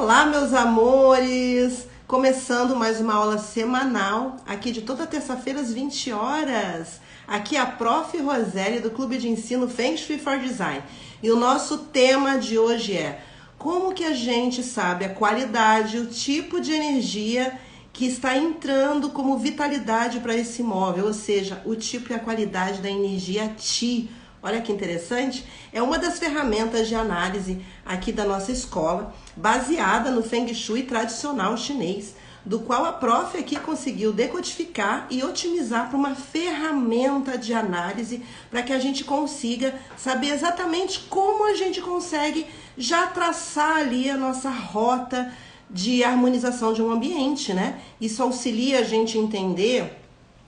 Olá, meus amores! Começando mais uma aula semanal, aqui de toda terça-feira às 20 horas. Aqui é a Prof. Roseli, do Clube de Ensino Feng Shui for Design. E o nosso tema de hoje é como que a gente sabe a qualidade, o tipo de energia que está entrando como vitalidade para esse imóvel, ou seja, o tipo e a qualidade da energia Qi. Olha que interessante, é uma das ferramentas de análise aqui da nossa escola, baseada no Feng Shui tradicional chinês, do qual a prof aqui conseguiu decodificar e otimizar para uma ferramenta de análise para que a gente consiga saber exatamente como a gente consegue já traçar ali a nossa rota de harmonização de um ambiente, né? Isso auxilia a gente a entender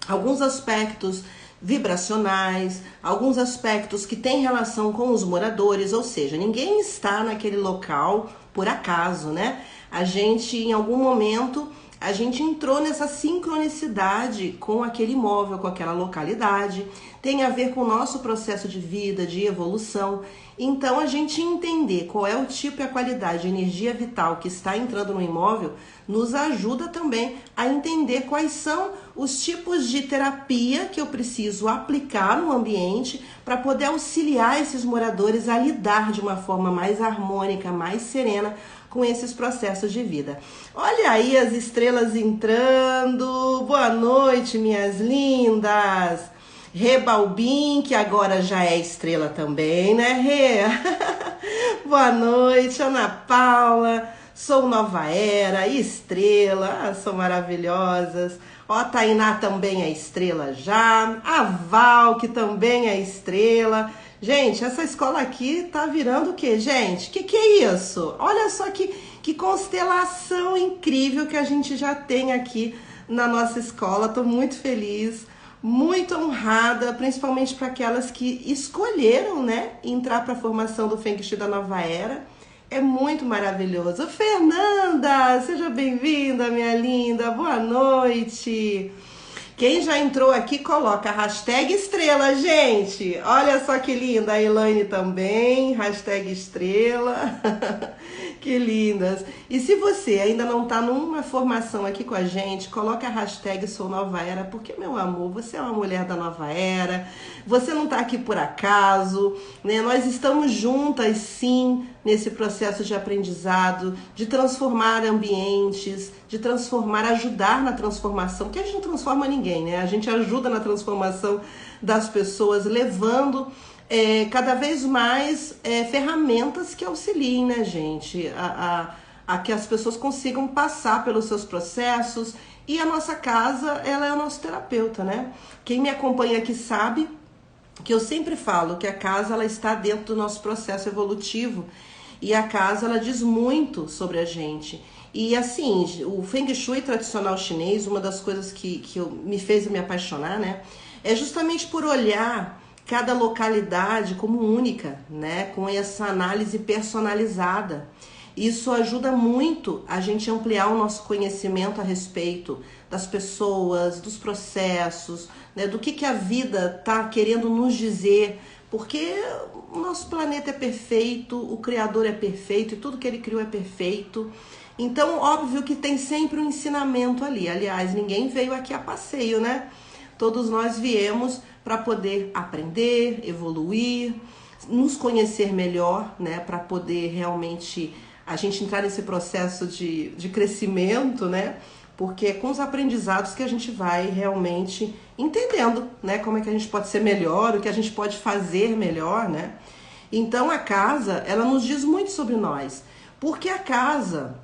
alguns aspectos vibracionais, alguns aspectos que têm relação com os moradores, ou seja, ninguém está naquele local por acaso, né? A gente, em algum momento, a gente entrou nessa sincronicidade com aquele imóvel, com aquela localidade, tem a ver com o nosso processo de vida, de evolução. Então, a gente entender qual é o tipo e a qualidade de energia vital que está entrando no imóvel nos ajuda também a entender quais são os tipos de terapia que eu preciso aplicar no ambiente para poder auxiliar esses moradores a lidar de uma forma mais harmônica, mais serena com esses processos de vida. Olha aí as estrelas entrando. Boa noite, minhas lindas. Rê Balbim, que agora já é estrela também, né, Rê? Boa noite, Ana Paula. Sou Nova Era, estrela, são maravilhosas. Ó, a Tainá também é estrela já. A Val, que também é estrela. Gente, essa escola aqui tá virando o quê, gente? Que é isso? Olha só que constelação incrível que a gente já tem aqui na nossa escola. Tô muito feliz, muito honrada, principalmente para aquelas que escolheram, né, entrar para a formação do Feng Shui da Nova Era. É muito maravilhoso. Fernanda, seja bem-vinda, minha linda. Boa noite. Quem já entrou aqui, coloca a hashtag estrela, gente. Olha só que linda. A Elaine também, hashtag estrela. Que lindas. E se você ainda não está numa formação aqui com a gente, coloca a hashtag Sou Nova Era, porque, meu amor, você é uma mulher da Nova Era. Você não está aqui por acaso, né? Nós estamos juntas, sim, nesse processo de aprendizado, de transformar ambientes, de transformar, ajudar na transformação, porque a gente não transforma ninguém, né? A gente ajuda na transformação das pessoas, levando cada vez mais ferramentas que auxiliem, né, gente, a que as pessoas consigam passar pelos seus processos. E a nossa casa, ela é o nosso terapeuta, né? Quem me acompanha aqui sabe que eu sempre falo que a casa, ela está dentro do nosso processo evolutivo, e a casa, ela diz muito sobre a gente. E assim, o Feng Shui tradicional chinês, uma das coisas que me fez me apaixonar, né, é justamente por olhar cada localidade como única, né, com essa análise personalizada. Isso ajuda muito a gente ampliar o nosso conhecimento a respeito das pessoas, dos processos, né, do que a vida está querendo nos dizer, porque o nosso planeta é perfeito, o Criador é perfeito e tudo que ele criou é perfeito. Então, óbvio que tem sempre um ensinamento ali. Aliás, ninguém veio aqui a passeio, né? Todos nós viemos para poder aprender, evoluir, nos conhecer melhor, né? Para poder realmente a gente entrar nesse processo de crescimento, né? Porque é com os aprendizados que a gente vai realmente entendendo, né? Como é que a gente pode ser melhor, o que a gente pode fazer melhor, né? Então a casa, ela nos diz muito sobre nós. Porque a casa,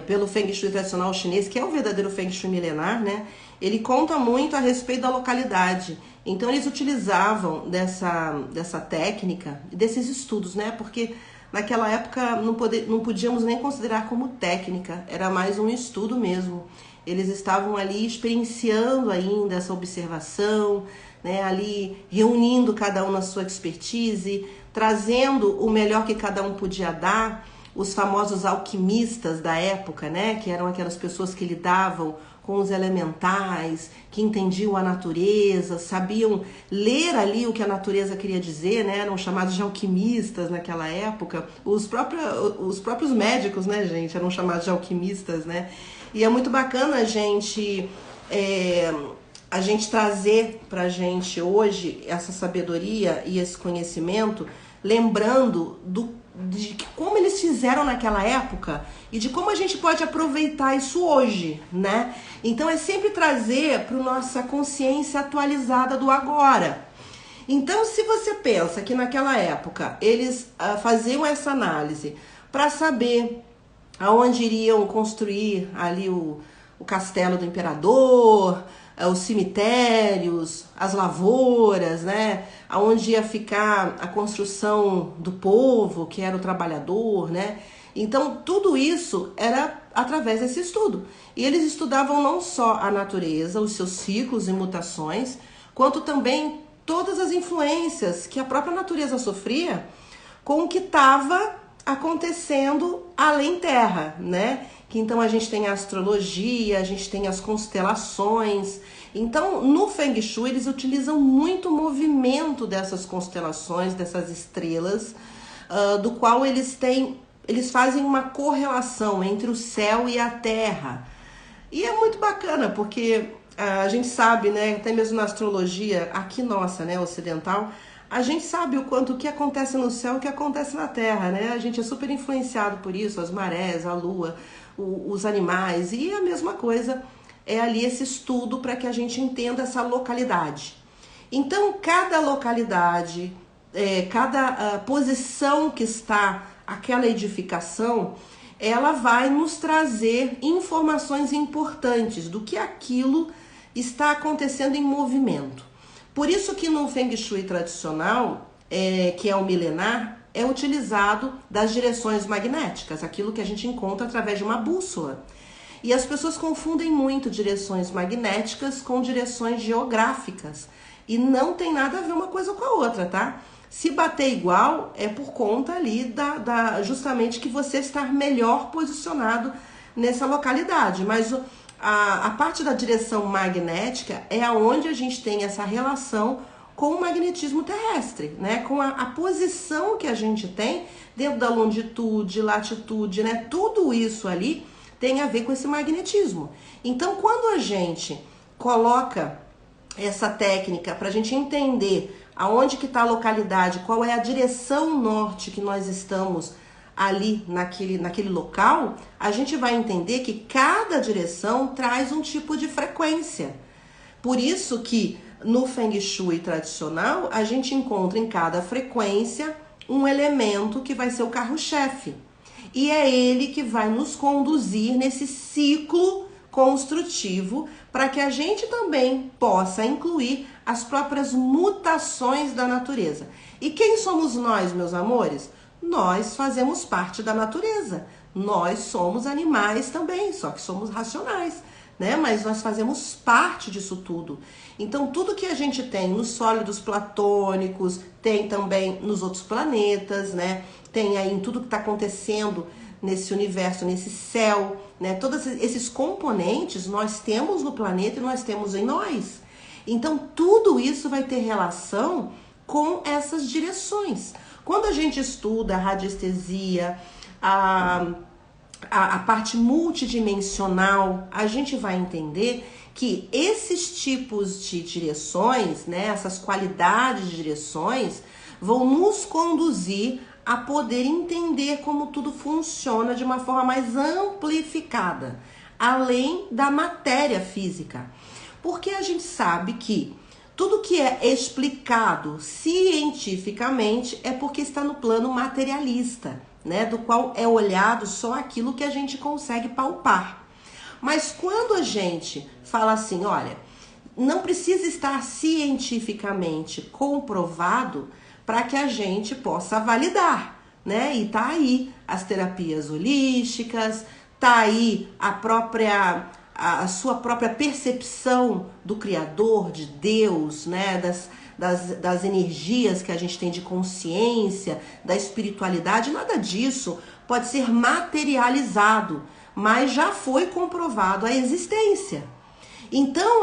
pelo Feng Shui tradicional chinês, que é o verdadeiro Feng Shui milenar, né? Ele conta muito a respeito da localidade. Então eles utilizavam dessa técnica, desses estudos, né? Porque naquela época não podíamos nem considerar como técnica, era mais um estudo mesmo. Eles estavam ali experienciando ainda essa observação, né? Ali reunindo cada um na sua expertise, trazendo o melhor que cada um podia dar, os famosos alquimistas da época, né? Que eram aquelas pessoas que lidavam com os elementais, que entendiam a natureza, sabiam ler ali o que a natureza queria dizer, né? Eram chamados de alquimistas naquela época. Os próprios médicos, né, gente, eram chamados de alquimistas, né? E é muito bacana a gente trazer pra gente hoje essa sabedoria e esse conhecimento, lembrando de como eles fizeram naquela época e de como a gente pode aproveitar isso hoje, né? Então é sempre trazer para nossa consciência atualizada do agora. Então, se você pensa que naquela época eles faziam essa análise para saber aonde iriam construir ali o castelo do imperador, os cemitérios, as lavouras, né? Aonde ia ficar a construção do povo, que era o trabalhador, né? Então, tudo isso era através desse estudo. E eles estudavam não só a natureza, os seus ciclos e mutações, quanto também todas as influências que a própria natureza sofria com o que estava acontecendo além terra, né? Que então a gente tem a astrologia, a gente tem as constelações. Então, no Feng Shui, eles utilizam muito o movimento dessas constelações, dessas estrelas, do qual eles fazem uma correlação entre o céu e a terra. E é muito bacana, porque a gente sabe, né, até mesmo na astrologia, aqui nossa, né, ocidental, a gente sabe o quanto o que acontece no céu e o que acontece na terra, né? A gente é super influenciado por isso, as marés, a lua, os animais, e a mesma coisa é ali esse estudo para que a gente entenda essa localidade. Então, cada localidade, cada posição que está aquela edificação, ela vai nos trazer informações importantes do que aquilo está acontecendo em movimento. Por isso que no Feng Shui tradicional, que é o milenar, é utilizado das direções magnéticas, aquilo que a gente encontra através de uma bússola. E as pessoas confundem muito direções magnéticas com direções geográficas. E não tem nada a ver uma coisa com a outra, tá? Se bater igual, é por conta ali justamente que você está melhor posicionado nessa localidade. Mas a parte da direção magnética é aonde a gente tem essa relação com o magnetismo terrestre, né? Com a posição que a gente tem dentro da longitude, latitude, né? Tudo isso ali tem a ver com esse magnetismo. Então, quando a gente coloca essa técnica para a gente entender aonde que está a localidade, qual é a direção norte que nós estamos ali naquele local, a gente vai entender que cada direção traz um tipo de frequência. Por isso que no Feng Shui tradicional, a gente encontra em cada frequência um elemento que vai ser o carro-chefe. E é ele que vai nos conduzir nesse ciclo construtivo para que a gente também possa incluir as próprias mutações da natureza. E quem somos nós, meus amores? Nós fazemos parte da natureza. Nós somos animais também, só que somos racionais, né? Mas nós fazemos parte disso tudo. Então, tudo que a gente tem nos sólidos platônicos, tem também nos outros planetas, né? Tem aí em tudo que está acontecendo nesse universo, nesse céu, né? Todos esses componentes nós temos no planeta e nós temos em nós. Então, tudo isso vai ter relação com essas direções. Quando a gente estuda a radiestesia, a parte multidimensional, a gente vai entender que esses tipos de direções, né, essas qualidades de direções, vão nos conduzir a poder entender como tudo funciona de uma forma mais amplificada, além da matéria física. Porque a gente sabe que tudo que é explicado cientificamente é porque está no plano materialista, né? Do qual é olhado só aquilo que a gente consegue palpar. Mas quando a gente fala assim, olha, não precisa estar cientificamente comprovado para que a gente possa validar, né? E tá aí as terapias holísticas, tá aí a sua própria percepção do Criador, de Deus, né? das energias que a gente tem de consciência, da espiritualidade, nada disso pode ser materializado, mas já foi comprovado a existência. Então,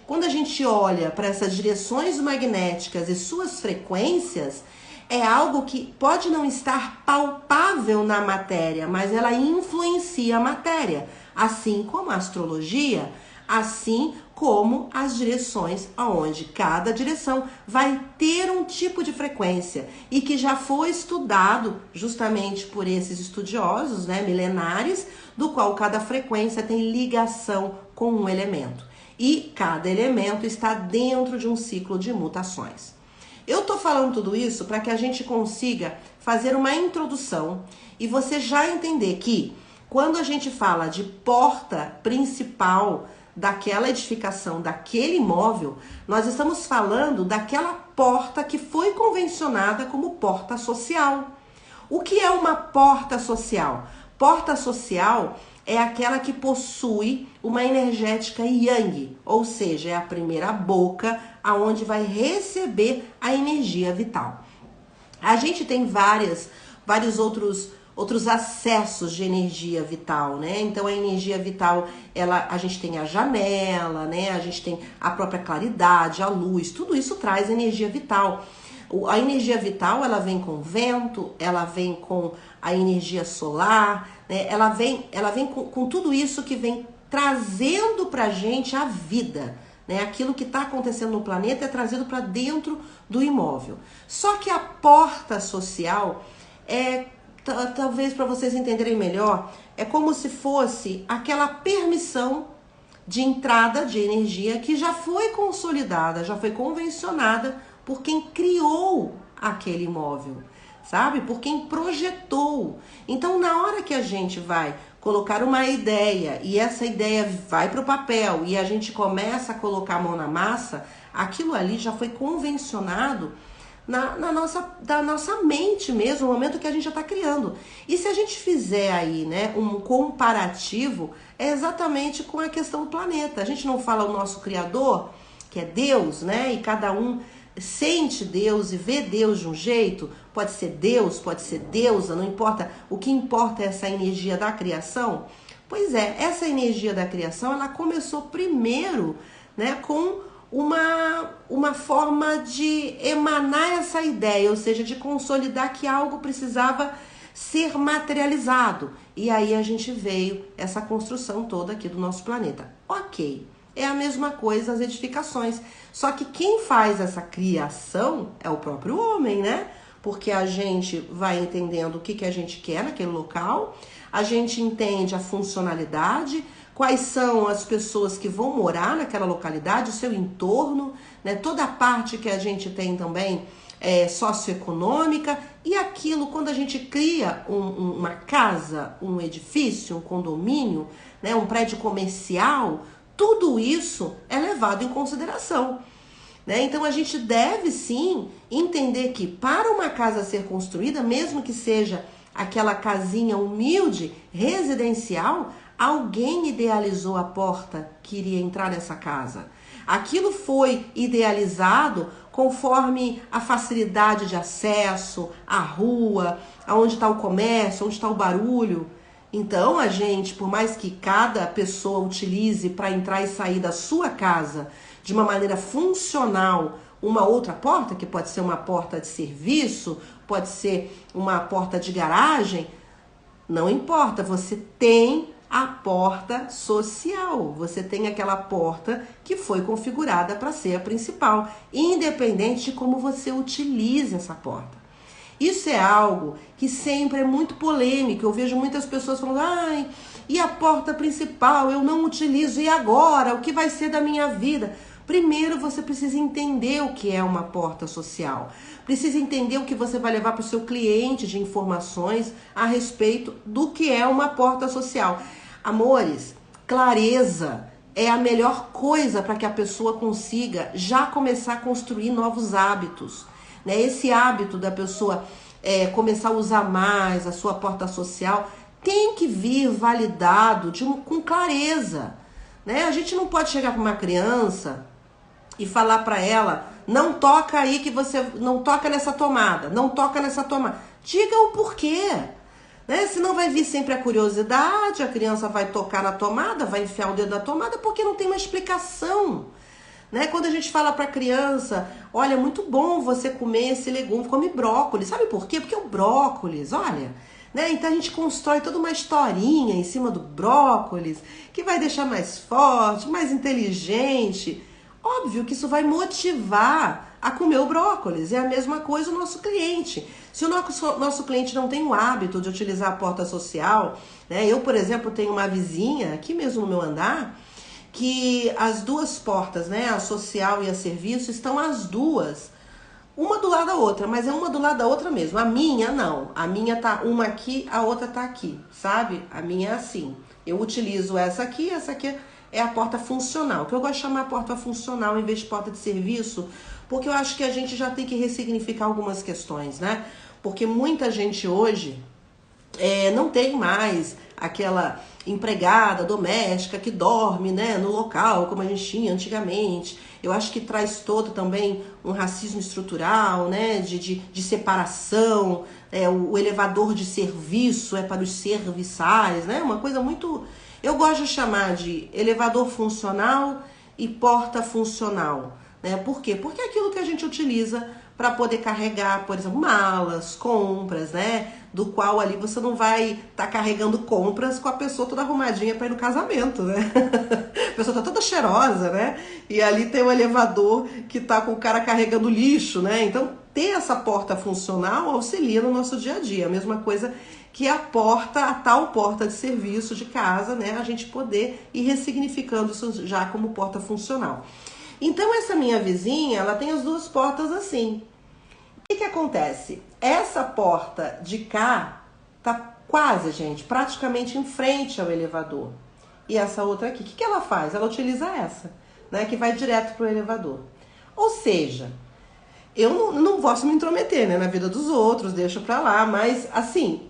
quando a gente olha para essas direções magnéticas e suas frequências, é algo que pode não estar palpável na matéria, mas ela influencia a matéria, assim como a astrologia, assim como as direções, aonde cada direção vai ter um tipo de frequência e que já foi estudado justamente por esses estudiosos, né, milenares, do qual cada frequência tem ligação com um elemento. E cada elemento está dentro de um ciclo de mutações. Eu tô falando tudo isso para que a gente consiga fazer uma introdução e você já entender que quando a gente fala de porta principal daquela edificação, daquele imóvel, nós estamos falando daquela porta que foi convencionada como porta social. O que é uma porta social? Porta social é aquela que possui uma energética yang, ou seja, é a primeira boca aonde vai receber a energia vital. A gente tem vários outros acessos de energia vital, né? Então a energia vital, a gente tem a janela, né? A gente tem a própria claridade, a luz, tudo isso traz energia vital. A energia vital, ela vem com vento, ela vem com a energia solar, né? Ela vem com tudo isso que vem trazendo pra gente a vida, né? Aquilo que está acontecendo no planeta é trazido para dentro do imóvel. Só que a porta social talvez para vocês entenderem melhor, é como se fosse aquela permissão de entrada de energia que já foi consolidada, já foi convencionada por quem criou aquele imóvel, sabe? Por quem projetou. Então, na hora que a gente vai colocar uma ideia e essa ideia vai para o papel e a gente começa a colocar a mão na massa, aquilo ali já foi convencionado da nossa mente mesmo, no momento que a gente já está criando. E se a gente fizer aí, né, um comparativo, é exatamente com a questão do planeta. A gente não fala o nosso Criador, que é Deus, né, e cada um sente Deus e vê Deus de um jeito, pode ser Deus, pode ser deusa, não importa, o que importa é essa energia da criação. Pois é, essa energia da criação, ela começou primeiro, né, com uma forma de emanar essa ideia, ou seja, de consolidar que algo precisava ser materializado. E aí a gente veio essa construção toda aqui do nosso planeta. Ok, é a mesma coisa as edificações. Só que quem faz essa criação é o próprio homem, né? Porque a gente vai entendendo o que a gente quer naquele local, a gente entende a funcionalidade, quais são as pessoas que vão morar naquela localidade, o seu entorno, né? Toda a parte que a gente tem também socioeconômica, e aquilo, quando a gente cria uma casa, um edifício, um condomínio, né? Um prédio comercial, tudo isso é levado em consideração, né? Então a gente deve sim entender que para uma casa ser construída, mesmo que seja aquela casinha humilde, residencial, alguém idealizou a porta que iria entrar nessa casa. Aquilo foi idealizado conforme a facilidade de acesso, a rua, aonde está o comércio, onde está o barulho. Então a gente, por mais que cada pessoa utilize para entrar e sair da sua casa de uma maneira funcional, uma outra porta, que pode ser uma porta de serviço, pode ser uma porta de garagem, não importa, você tem a porta social, você tem aquela porta que foi configurada para ser a principal, independente de como você utiliza essa porta. Isso é algo que sempre é muito polêmico. Eu vejo muitas pessoas falando, ai, e a porta principal eu não utilizo, e agora? O que vai ser da minha vida? Primeiro você precisa entender o que é uma porta social. Precisa entender o que você vai levar para o seu cliente de informações a respeito do que é uma porta social. Amores, clareza é a melhor coisa para que a pessoa consiga já começar a construir novos hábitos, né? Esse hábito da pessoa começar a usar mais a sua porta social tem que vir validado com clareza, né? A gente não pode chegar para uma criança e falar para ela não toca aí que você não toca nessa tomada, não toca nessa tomada. Diga o porquê. Né? Senão vai vir sempre a curiosidade, a criança vai tocar na tomada, vai enfiar o dedo na tomada porque não tem uma explicação. Né? Quando a gente fala para a criança, olha, é muito bom você comer esse legume, come brócolis. Sabe por quê? Porque o brócolis, olha, né? Então a gente constrói toda uma historinha em cima do brócolis que vai deixar mais forte, mais inteligente. Óbvio que isso vai motivar a comer o brócolis. É a mesma coisa o nosso cliente. Se o nosso cliente não tem o hábito de utilizar a porta social, né? Eu, por exemplo, tenho uma vizinha aqui mesmo no meu andar, que as duas portas, né, a social e a serviço, estão as duas, uma do lado da outra, mas é uma do lado da outra mesmo. A minha não, a minha tá uma aqui, a outra tá aqui, sabe? A minha é assim, eu utilizo essa aqui é a porta funcional, que eu gosto de chamar porta funcional em vez de porta de serviço, porque eu acho que a gente já tem que ressignificar algumas questões, né? Porque muita gente hoje não tem mais aquela empregada doméstica que dorme, né, no local, como a gente tinha antigamente. Eu acho que traz todo também um racismo estrutural, né, de separação. O elevador de serviço é para os serviçais, né, uma coisa muito... Eu gosto de chamar de elevador funcional e porta funcional. Né? Por quê? Porque é aquilo que a gente utiliza para poder carregar, por exemplo, malas, compras, né? Do qual ali você não vai estar carregando compras com a pessoa toda arrumadinha para ir no casamento, né? A pessoa tá toda cheirosa, né? E ali tem um elevador que tá com o cara carregando lixo, né? Então, ter essa porta funcional auxilia no nosso dia a dia. A mesma coisa que a tal porta de serviço de casa, né? A gente poder ir ressignificando isso já como porta funcional. Então, essa minha vizinha, ela tem as duas portas assim. O que acontece? Essa porta de cá tá quase, gente, praticamente em frente ao elevador. E essa outra aqui, o que ela faz? Ela utiliza essa, né, que vai direto pro elevador. Ou seja, eu não posso me intrometer, né, na vida dos outros, deixo pra lá, mas assim...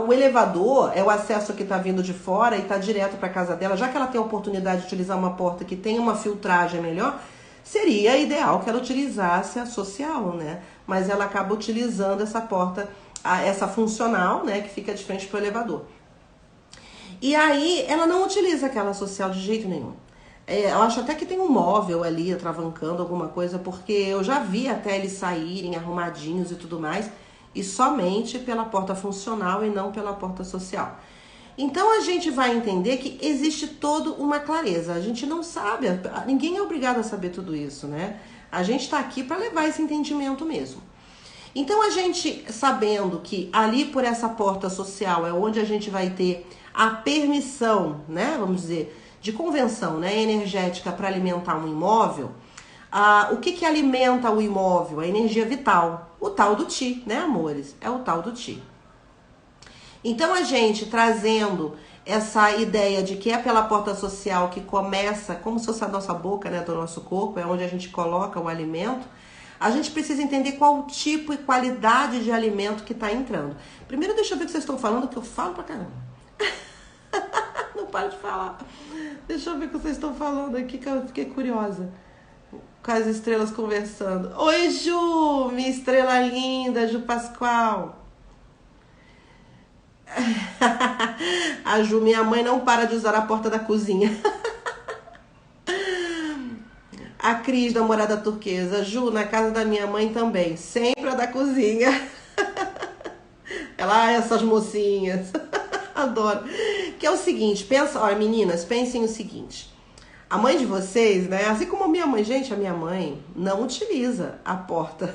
O elevador é o acesso que está vindo de fora e está direto para a casa dela. Já que ela tem a oportunidade de utilizar uma porta que tem uma filtragem melhor, seria ideal que ela utilizasse a social, né? Mas ela acaba utilizando essa porta, essa funcional, né? Que fica de frente para o elevador. E aí ela não utiliza aquela social de jeito nenhum. Eu acho até que tem um móvel ali atravancando alguma coisa, porque eu já vi até eles saírem arrumadinhos e tudo mais, e somente pela porta funcional e não pela porta social. Então a gente vai entender que existe toda uma clareza. A gente não sabe, ninguém é obrigado a saber tudo isso, né? A gente está aqui para levar esse entendimento mesmo. Então a gente, sabendo que ali por essa porta social é onde a gente vai ter a permissão, né? Vamos dizer, de convenção, né, energética para alimentar um imóvel. O que alimenta o imóvel? A energia vital. O tal do Ti, né, amores? É o tal do Ti. Então, a gente trazendo essa ideia de que é pela porta social que começa, como se fosse a nossa boca, né, do nosso corpo, é onde a gente coloca o alimento, a gente precisa entender qual o tipo e qualidade de alimento que está entrando. Primeiro, deixa eu ver o que vocês estão falando, que eu falo pra caramba. Não paro de falar. Deixa eu ver o que vocês estão falando aqui, que eu fiquei curiosa. Com as estrelas conversando. Oi, Ju, minha estrela linda, Ju Pascoal. A Ju, minha mãe não para de usar a porta da cozinha. A Cris, da Morada Turquesa. Ju, na casa da minha mãe também, sempre a da cozinha. Ela, essas mocinhas. Adoro. Que é o seguinte, pensa, olha, meninas, pensem o seguinte. A mãe de vocês, né, assim como a minha mãe, gente, a minha mãe não utiliza a porta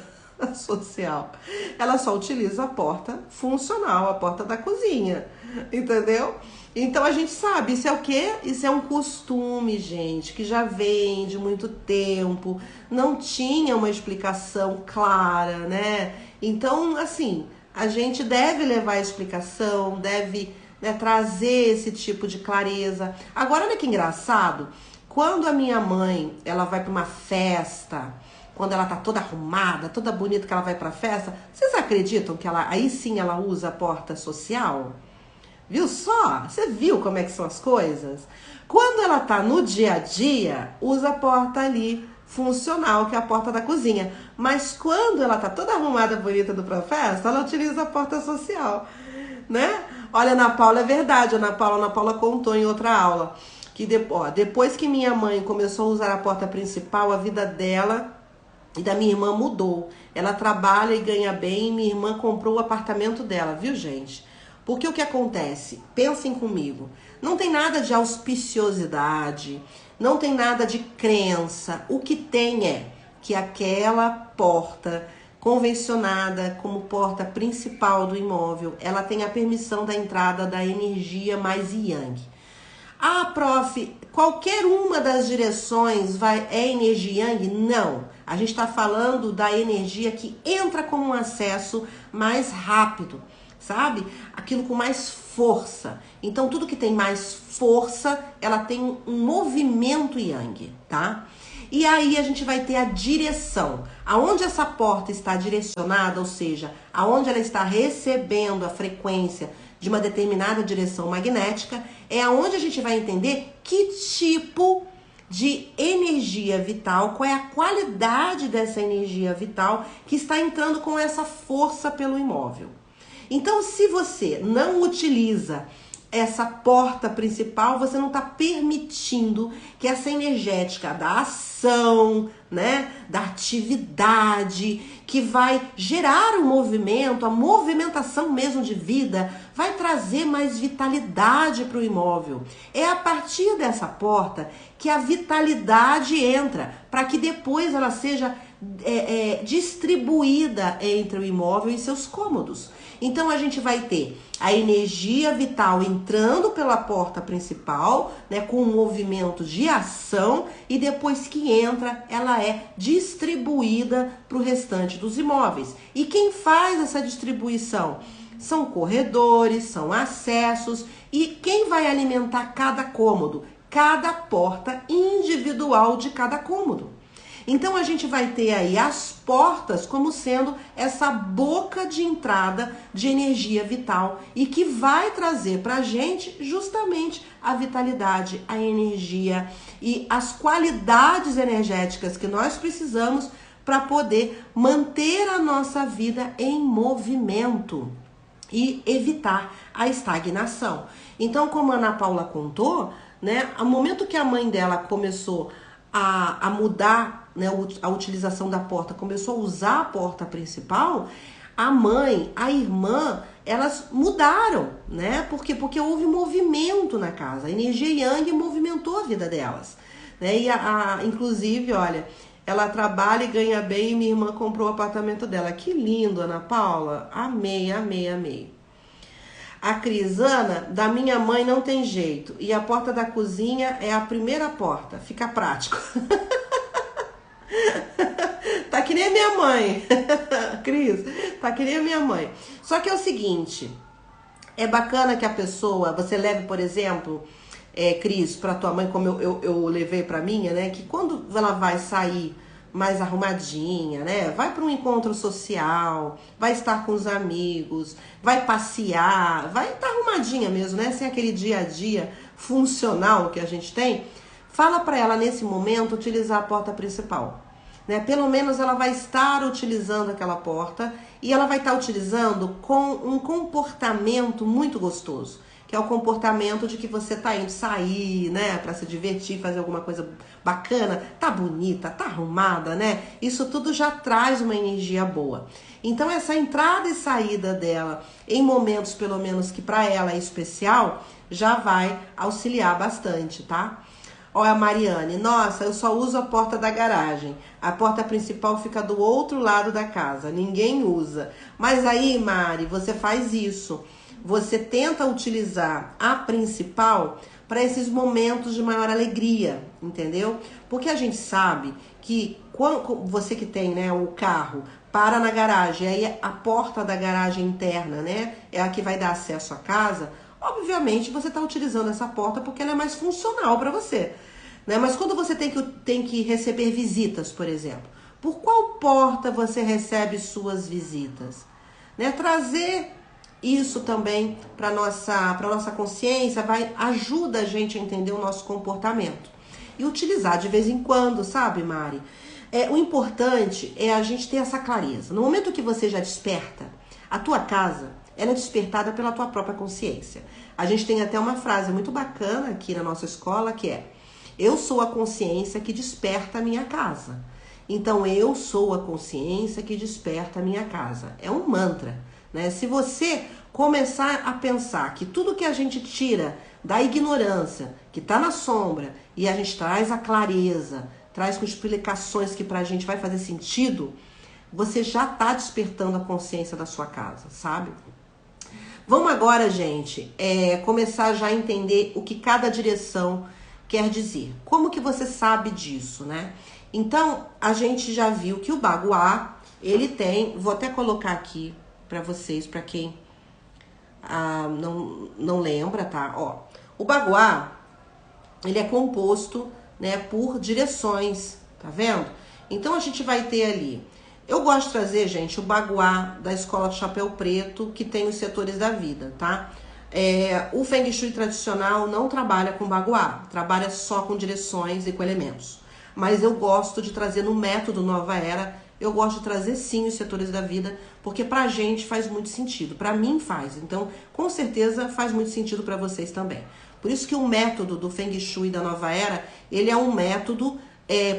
social. Ela só utiliza a porta funcional, a porta da cozinha, entendeu? Então a gente sabe, isso é o quê? Isso é um costume, gente, que já vem de muito tempo, não tinha uma explicação clara, né? Então, assim, a gente deve levar a explicação, deve, né, trazer esse tipo de clareza. Agora, olha que engraçado. Quando a minha mãe, ela vai para uma festa, quando ela tá toda arrumada, toda bonita que ela vai pra festa, vocês acreditam que ela, aí sim ela usa a porta social? Viu só? Você viu como é que são as coisas? Quando ela tá no dia a dia, usa a porta ali funcional, que é a porta da cozinha. Mas quando ela tá toda arrumada, bonita do Professa, ela utiliza a porta social, né? Olha, Ana Paula, é verdade, Ana Paula contou em outra aula, que depois que minha mãe começou a usar a porta principal, a vida dela e da minha irmã mudou. Ela trabalha e ganha bem, e minha irmã comprou o apartamento dela, viu, gente? Porque o que acontece? Pensem comigo. Não tem nada de auspiciosidade, não tem nada de crença. O que tem é que aquela porta convencionada como porta principal do imóvel, ela tem a permissão da entrada da energia mais yang. Ah, prof, qualquer uma das direções é energia yang? Não. A gente está falando da energia que entra como um acesso mais rápido, sabe? Aquilo com mais força. Então, tudo que tem mais força, ela tem um movimento yang, tá? E aí a gente vai ter a direção. Aonde essa porta está direcionada, ou seja, aonde ela está recebendo a frequência de uma determinada direção magnética, é aonde a gente vai entender que tipo de energia vital, qual é a qualidade dessa energia vital que está entrando com essa força pelo imóvel. Então, se você não utiliza essa porta principal, você não está permitindo que essa energética da ação, né, da atividade, que vai gerar o movimento, a movimentação mesmo de vida, vai trazer mais vitalidade para o imóvel. É a partir dessa porta que a vitalidade entra, para que depois ela seja distribuída entre o imóvel e seus cômodos. Então, a gente vai ter a energia vital entrando pela porta principal, né, com um movimento de ação, e depois que entra, ela é distribuída para o restante dos imóveis. E quem faz essa distribuição? São corredores, são acessos, e quem vai alimentar cada cômodo? Cada porta individual de cada cômodo. Então, a gente vai ter aí as portas como sendo essa boca de entrada de energia vital e que vai trazer para a gente justamente a vitalidade, a energia e as qualidades energéticas que nós precisamos para poder manter a nossa vida em movimento e evitar a estagnação. Então, como a Ana Paula contou, né, ao momento que a mãe dela começou a mudar, né, a utilização da porta, começou a usar a porta principal, a mãe, a irmã, elas mudaram, né? Porque houve movimento na casa. A energia yang movimentou a vida delas, né? E inclusive, olha, ela trabalha e ganha bem, e minha irmã comprou o apartamento dela. Que lindo, Ana Paula. Amei, amei, amei. A Crisana, da minha mãe não tem jeito. E a porta da cozinha é a primeira porta. Fica prático. Tá que nem a minha mãe. Cris, tá que nem a minha mãe. Só que é o seguinte, é bacana que a pessoa, você leve, por exemplo, Cris, pra tua mãe, como eu levei pra minha, né? Que quando ela vai sair mais arrumadinha, né? Vai para um encontro social, vai estar com os amigos, vai passear, vai estar arrumadinha mesmo, né? Sem aquele dia a dia funcional que a gente tem. Fala para ela nesse momento utilizar a porta principal, né? Pelo menos ela vai estar utilizando aquela porta e ela vai estar utilizando com um comportamento muito gostoso, que é o comportamento de que você tá indo sair, né, para se divertir, fazer alguma coisa bacana, tá bonita, tá arrumada, né? Isso tudo já traz uma energia boa. Então, essa entrada e saída dela, em momentos pelo menos que para ela é especial, já vai auxiliar bastante, tá? Olha a Mariane, nossa, eu só uso a porta da garagem. A porta principal fica do outro lado da casa, ninguém usa. Mas aí, Mari, você faz isso. Você tenta utilizar a principal para esses momentos de maior alegria, entendeu? Porque a gente sabe que quando você que tem, né, o carro, para na garagem, aí a porta da garagem interna, né, é a que vai dar acesso à casa, obviamente você está utilizando essa porta porque ela é mais funcional para você, né? Mas quando você tem que receber visitas, por exemplo, por qual porta você recebe suas visitas? Né? Trazer isso também para nossa consciência ajuda a gente a entender o nosso comportamento. e utilizar de vez em quando, sabe, Mari? O importante é a gente ter essa clareza. No momento que você já desperta, a tua casa, ela é despertada pela tua própria consciência. A gente tem até uma frase muito bacana aqui na nossa escola que é: eu sou a consciência que desperta a minha casa. Então, eu sou a consciência que desperta a minha casa. É um mantra, né? Se você começar a pensar que tudo que a gente tira da ignorância, que está na sombra, e a gente traz a clareza, traz com explicações que pra gente vai fazer sentido, você já está despertando a consciência da sua casa, sabe? Vamos agora, gente, começar já a entender o que cada direção quer dizer. Como que você sabe disso, né? Então, a gente já viu que o Baguá, ele tem, vou até colocar aqui para vocês, para quem não lembra, tá? Ó, o Baguá, ele é composto, né, por direções, tá vendo? Então, a gente vai ter ali, eu gosto de trazer, gente, o Baguá da Escola do Chapéu Preto, que tem os setores da vida, tá? O Feng Shui tradicional não trabalha com Baguá, trabalha só com direções e com elementos. Mas eu gosto de trazer no método Nova Era, eu gosto de trazer sim os setores da vida, porque pra gente faz muito sentido, pra mim faz, então com certeza faz muito sentido pra vocês também. Por isso que o método do Feng Shui da Nova Era, ele é um método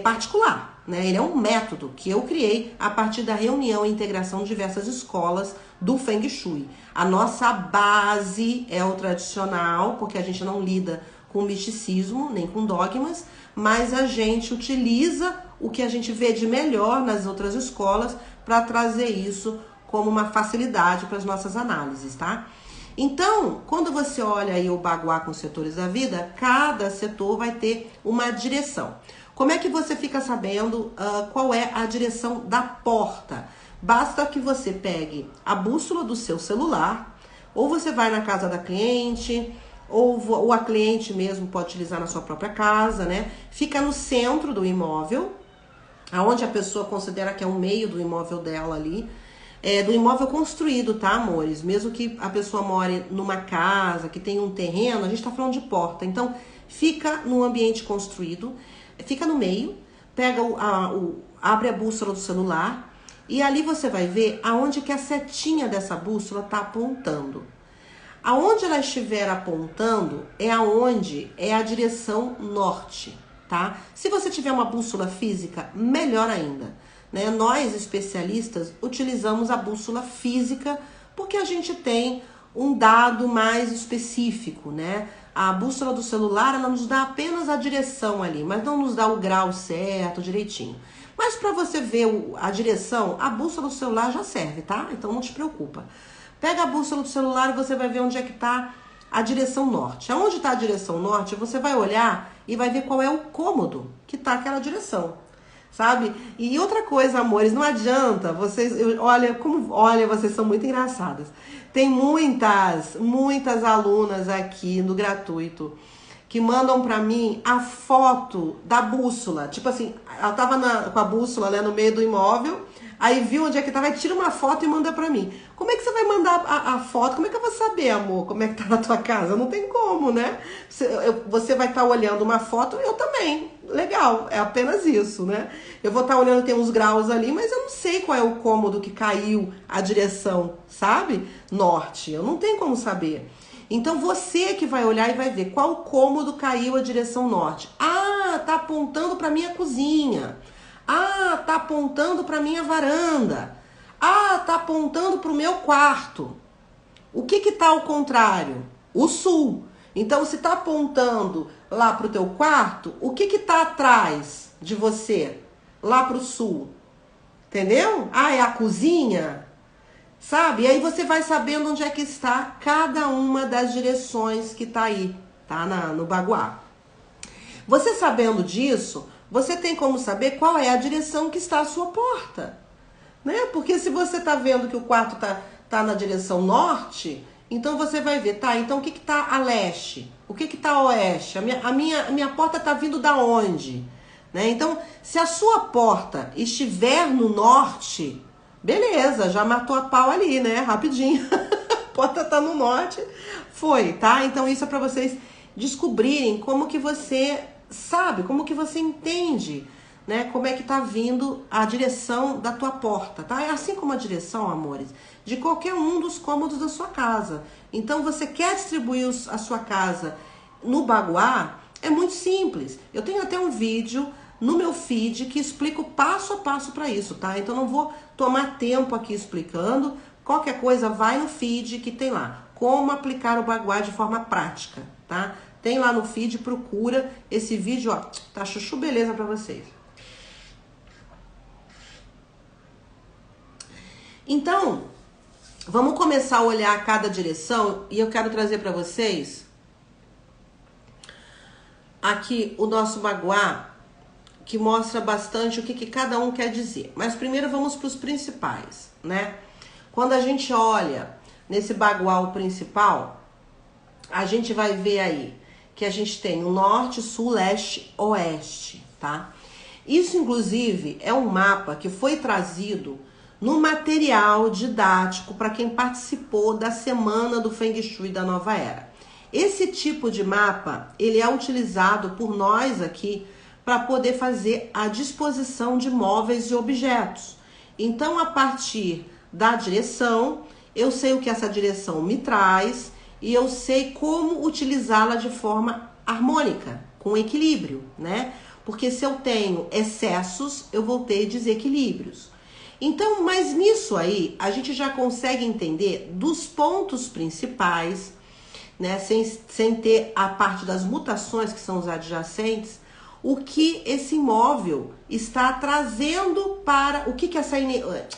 particular, né? Ele é um método que eu criei a partir da reunião e integração de diversas escolas do Feng Shui. A nossa base é o tradicional, porque a gente não lida com misticismo, nem com dogmas, mas a gente utiliza o que a gente vê de melhor nas outras escolas para trazer isso como uma facilidade para as nossas análises, tá? Então, quando você olha aí o Baguá com os setores da vida, cada setor vai ter uma direção. Como é que você fica sabendo qual é a direção da porta? Basta que você pegue a bússola do seu celular, ou você vai na casa da cliente, ou a cliente mesmo pode utilizar na sua própria casa, né? Fica no centro do imóvel, aonde a pessoa considera que é o meio do imóvel dela ali, do imóvel construído, tá, amores? Mesmo que a pessoa more numa casa, que tem um terreno, a gente tá falando de porta. Então, fica no ambiente construído, fica no meio, abre a bússola do celular e ali você vai ver aonde que a setinha dessa bússola tá apontando. Aonde ela estiver apontando aonde é a direção norte, tá? Se você tiver uma bússola física, melhor ainda, né? Nós, especialistas, utilizamos a bússola física porque a gente tem um dado mais específico, né? A bússola do celular, ela nos dá apenas a direção ali, mas não nos dá o grau certo, direitinho. Mas para você ver a direção, a bússola do celular já serve, tá? Então não te preocupa. Pega a bússola do celular e você vai ver onde é que está a direção norte. Aonde está a direção norte, você vai olhar e vai ver qual é o cômodo que está aquela direção, sabe? E outra coisa, amores, não adianta vocês... Olha, vocês são muito engraçadas. Tem muitas alunas aqui no gratuito que mandam pra mim a foto da bússola. Tipo assim, ela tava com a bússola, né, no meio do imóvel, aí viu onde é que tava, e tira uma foto e manda pra mim. Como é que você vai mandar a foto? Como é que eu vou saber, amor, como é que tá na tua casa? Não tem como, né? Você vai estar olhando uma foto, eu também. Legal, é apenas isso, né? Eu vou estar olhando, tem uns graus ali, mas eu não sei qual é o cômodo que caiu a direção, sabe? Norte, eu não tenho como saber. Então você que vai olhar e vai ver qual cômodo caiu a direção norte. Ah, tá apontando para minha cozinha. Ah, tá apontando para minha varanda. Ah, tá apontando para o meu quarto. O que tá ao contrário? O sul. Então, se tá apontando lá pro teu quarto, o que tá atrás de você? Lá pro sul. Entendeu? Ah, é a cozinha? Sabe? E aí você vai sabendo onde é que está cada uma das direções que tá aí, tá? No Baguá. Você sabendo disso, você tem como saber qual é a direção que está a sua porta, né? Porque se você tá vendo que o quarto tá na direção norte, então você vai ver, tá, então o que tá a leste? O que tá a oeste? A minha porta tá vindo da onde? Né? Então, se a sua porta estiver no norte, beleza, já matou a pau ali, né? Rapidinho. A porta tá no norte, foi, tá? Então isso é para vocês descobrirem como que você sabe, como que você entende, né, como é que tá vindo a direção da tua porta, tá? É assim como a direção, amores, de qualquer um dos cômodos da sua casa. Então, você quer distribuir a sua casa no Baguá, é muito simples. Eu tenho até um vídeo no meu feed que explica o passo a passo para isso, tá? Então, não vou tomar tempo aqui explicando. Qualquer coisa, vai no feed que tem lá. Como aplicar o Baguá de forma prática, tá? Tem lá no feed, procura esse vídeo, ó. Tá chuchu beleza para vocês. Então, vamos começar a olhar cada direção e eu quero trazer para vocês aqui o nosso Baguá, que mostra bastante o que cada um quer dizer. Mas primeiro vamos para os principais, né? Quando a gente olha nesse Baguá o principal, a gente vai ver aí que a gente tem o norte, sul, leste, oeste, tá? Isso, inclusive, é um mapa que foi trazido no material didático para quem participou da Semana do Feng Shui da Nova Era. Esse tipo de mapa, ele é utilizado por nós aqui para poder fazer a disposição de móveis e objetos. Então, a partir da direção, eu sei o que essa direção me traz e eu sei como utilizá-la de forma harmônica, com equilíbrio, né? Porque se eu tenho excessos, eu vou ter desequilíbrios. Então, mas nisso aí, a gente já consegue entender dos pontos principais, né, sem ter a parte das mutações, que são os adjacentes, o que esse imóvel está trazendo para... O que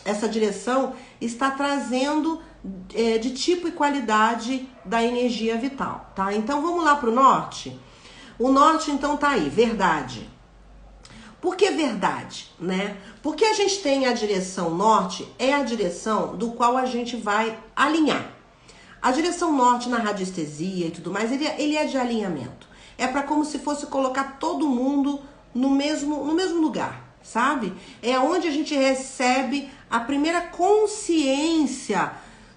essa direção está trazendo de tipo e qualidade da energia vital, tá? Então, vamos lá para o norte. O norte, então, tá aí, verdade. Por que verdade, né? Porque a gente tem a direção norte, é a direção do qual a gente vai alinhar. A direção norte na radiestesia e tudo mais, ele é de alinhamento. É para como se fosse colocar todo mundo no mesmo lugar, sabe? É onde a gente recebe a primeira consciência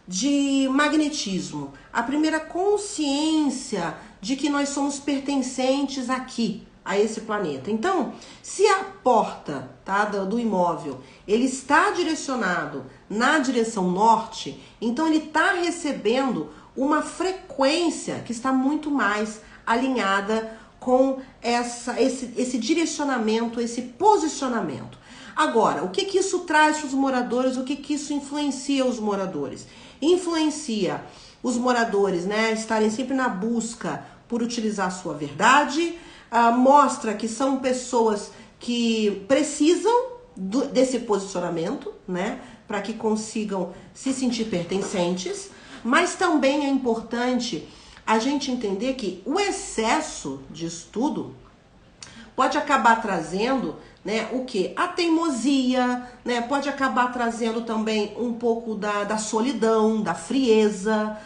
de magnetismo, a primeira consciência de que nós somos pertencentes aqui, a esse planeta. Então, se a porta, tá, do imóvel, ele está direcionado na direção norte, então ele está recebendo uma frequência que está muito mais alinhada com esse direcionamento, esse posicionamento. Agora, o que isso traz para os moradores? O que isso influencia os moradores? Influencia os moradores, né, estarem sempre na busca por utilizar a sua verdade. Mostra que são pessoas que precisam desse posicionamento, né, para que consigam se sentir pertencentes, mas também é importante a gente entender que o excesso de estudo pode acabar trazendo, né, o que? A teimosia, né, pode acabar trazendo também um pouco da solidão, da frieza,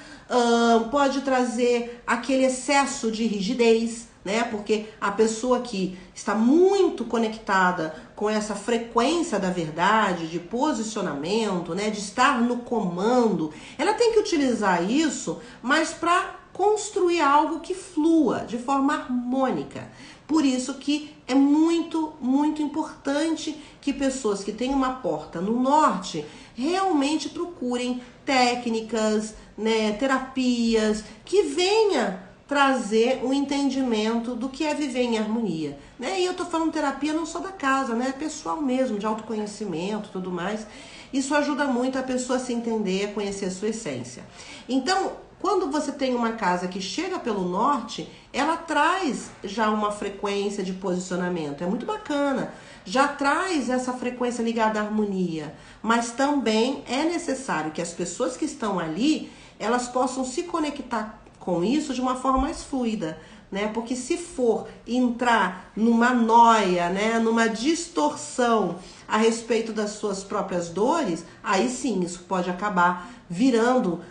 pode trazer aquele excesso de rigidez, né? Porque a pessoa que está muito conectada com essa frequência da verdade, de posicionamento, né, de estar no comando, ela tem que utilizar isso, mas para construir algo que flua de forma harmônica. Por isso que é muito, muito importante que pessoas que têm uma porta no norte realmente procurem técnicas, né, terapias, que venha trazer um entendimento do que é viver em harmonia, né? E eu tô falando terapia não só da casa, né? Pessoal mesmo, de autoconhecimento, tudo mais. Isso ajuda muito a pessoa a se entender, a conhecer a sua essência. Então, quando você tem uma casa que chega pelo norte, ela traz já uma frequência de posicionamento. É muito bacana. Já traz essa frequência ligada à harmonia. Mas também é necessário que as pessoas que estão ali, elas possam se conectar com isso de uma forma mais fluida, né? Porque se for entrar numa noia, né, numa distorção a respeito das suas próprias dores, aí sim, isso pode acabar virando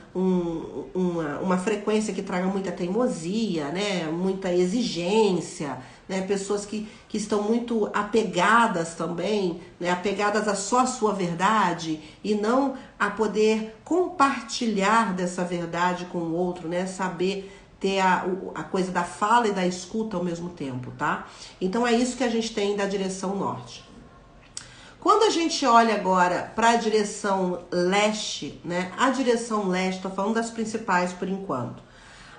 uma frequência que traga muita teimosia, né, muita exigência, né, pessoas que estão muito apegadas também, né, apegadas a só a sua verdade e não a poder compartilhar dessa verdade com o outro, né, saber ter a coisa da fala e da escuta ao mesmo tempo, tá? Então é isso que a gente tem da direção norte. Quando a gente olha agora para a direção leste, né? A direção leste, estou falando das principais por enquanto.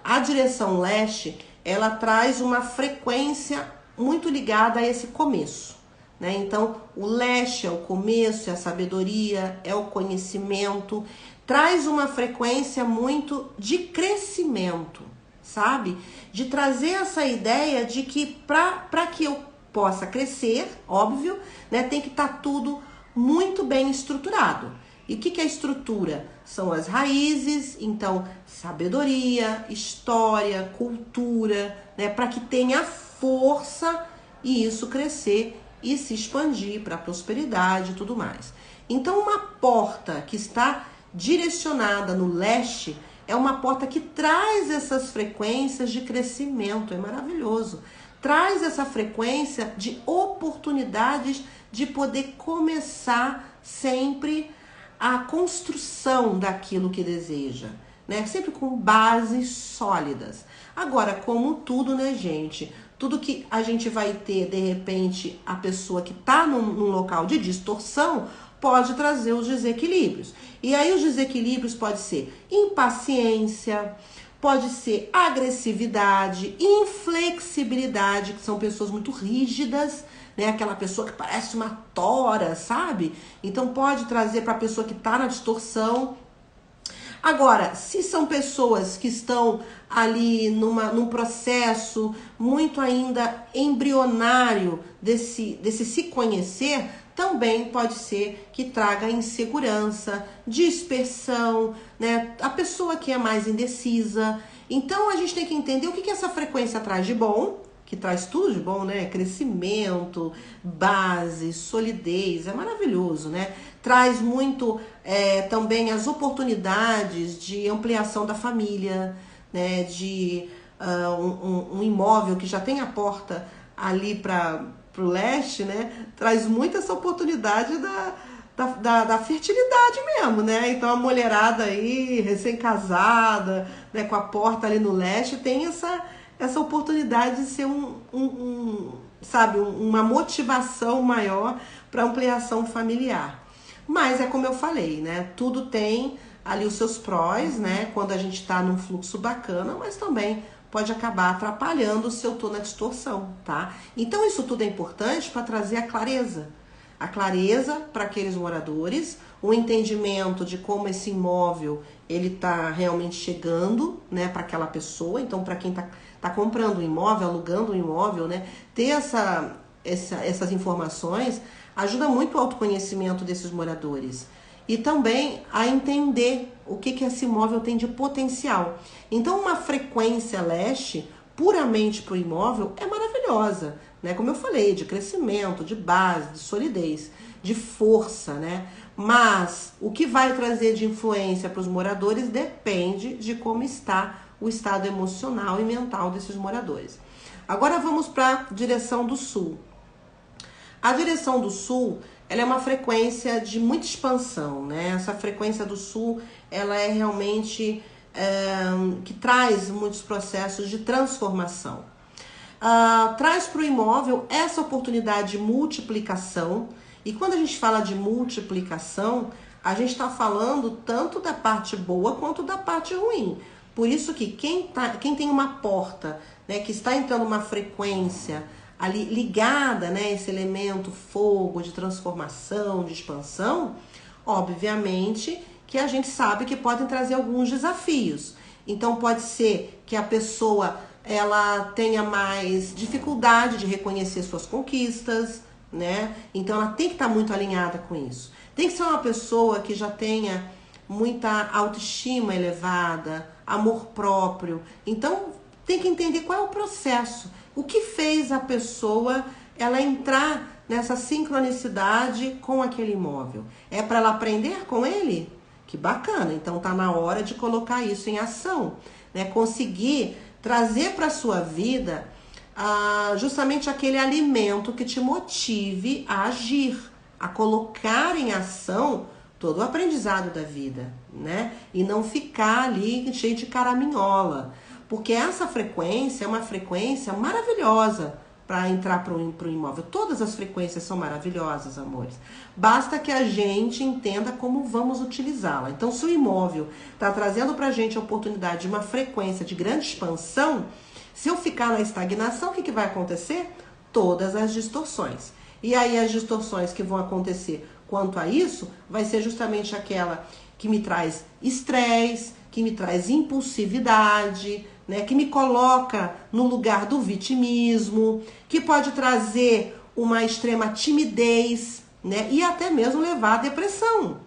A direção leste, ela traz uma frequência muito ligada a esse começo, né? Então, o leste é o começo, é a sabedoria, é o conhecimento, traz uma frequência muito de crescimento, sabe? De trazer essa ideia de que para que eu possa crescer, óbvio, né, tem que estar tudo muito bem estruturado. E o que é estrutura? São as raízes, então, sabedoria, história, cultura, né, para que tenha força e isso crescer e se expandir para a prosperidade e tudo mais. Então, uma porta que está direcionada no leste é uma porta que traz essas frequências de crescimento, é maravilhoso. Traz essa frequência de oportunidades de poder começar sempre a construção daquilo que deseja, né? Sempre com bases sólidas. Agora, como tudo, né, gente? Tudo que a gente vai ter, de repente, a pessoa que está num local de distorção pode trazer os desequilíbrios. E aí os desequilíbrios pode ser impaciência, pode ser agressividade, inflexibilidade, que são pessoas muito rígidas, né? Aquela pessoa que parece uma tora, sabe? Então pode trazer para a pessoa que está na distorção. Agora, se são pessoas que estão ali num processo muito ainda embrionário desse se conhecer, também pode ser que traga insegurança, dispersão, né? A pessoa que é mais indecisa. Então a gente tem que entender o que essa frequência traz de bom, que traz tudo de bom, né? Crescimento, base, solidez, é maravilhoso, né? Traz muito também as oportunidades de ampliação da família, né? De um imóvel que já tem a porta ali para o leste, né? Traz muito essa oportunidade da fertilidade mesmo, né? Então a mulherada aí, recém-casada, né, com a porta ali no leste, tem essa oportunidade de ser sabe, uma motivação maior para ampliação familiar. Mas é como eu falei, né? Tudo tem ali os seus prós, né? Quando a gente está num fluxo bacana, mas também pode acabar atrapalhando se eu estou na distorção, tá? Então isso tudo é importante para trazer a clareza. A clareza para aqueles moradores, o entendimento de como esse imóvel ele está realmente chegando, né, para aquela pessoa. Então, para quem tá comprando um imóvel, alugando um imóvel, né, ter essas informações ajuda muito o autoconhecimento desses moradores. E também a entender o que esse imóvel tem de potencial. Então, uma frequência leste, puramente para o imóvel, é maravilhosa, né? Como eu falei, de crescimento, de base, de solidez, de força, né? Mas o que vai trazer de influência para os moradores depende de como está o estado emocional e mental desses moradores. Agora vamos para a direção do sul. A direção do sul, ela é uma frequência de muita expansão, né? Essa frequência do sul, ela é realmente que traz muitos processos de transformação. Traz para o imóvel essa oportunidade de multiplicação. E quando a gente fala de multiplicação, a gente está falando tanto da parte boa quanto da parte ruim. Por isso que quem tem uma porta, né, que está entrando uma frequência ali ligada, né, esse elemento fogo de transformação, de expansão, obviamente que a gente sabe que podem trazer alguns desafios. Então pode ser que a pessoa ela tenha mais dificuldade de reconhecer suas conquistas, né? Então ela tem que estar muito alinhada com isso. Tem que ser uma pessoa que já tenha muita autoestima elevada, amor próprio. Então tem que entender qual é o processo. O que fez a pessoa ela entrar nessa sincronicidade com aquele imóvel? É para ela aprender com ele? Que bacana! Então tá na hora de colocar isso em ação, né? Conseguir trazer para a sua vida justamente aquele alimento que te motive a agir, a colocar em ação todo o aprendizado da vida, né? E não ficar ali cheio de caraminhola. Porque essa frequência é uma frequência maravilhosa para entrar para o imóvel. Todas as frequências são maravilhosas, amores. Basta que a gente entenda como vamos utilizá-la. Então, se o imóvel está trazendo para a gente a oportunidade de uma frequência de grande expansão, se eu ficar na estagnação, o que vai acontecer? Todas as distorções. E aí as distorções que vão acontecer quanto a isso, vai ser justamente aquela que me traz estresse, que me traz impulsividade, né, que me coloca no lugar do vitimismo, que pode trazer uma extrema timidez, né, e até mesmo levar à depressão.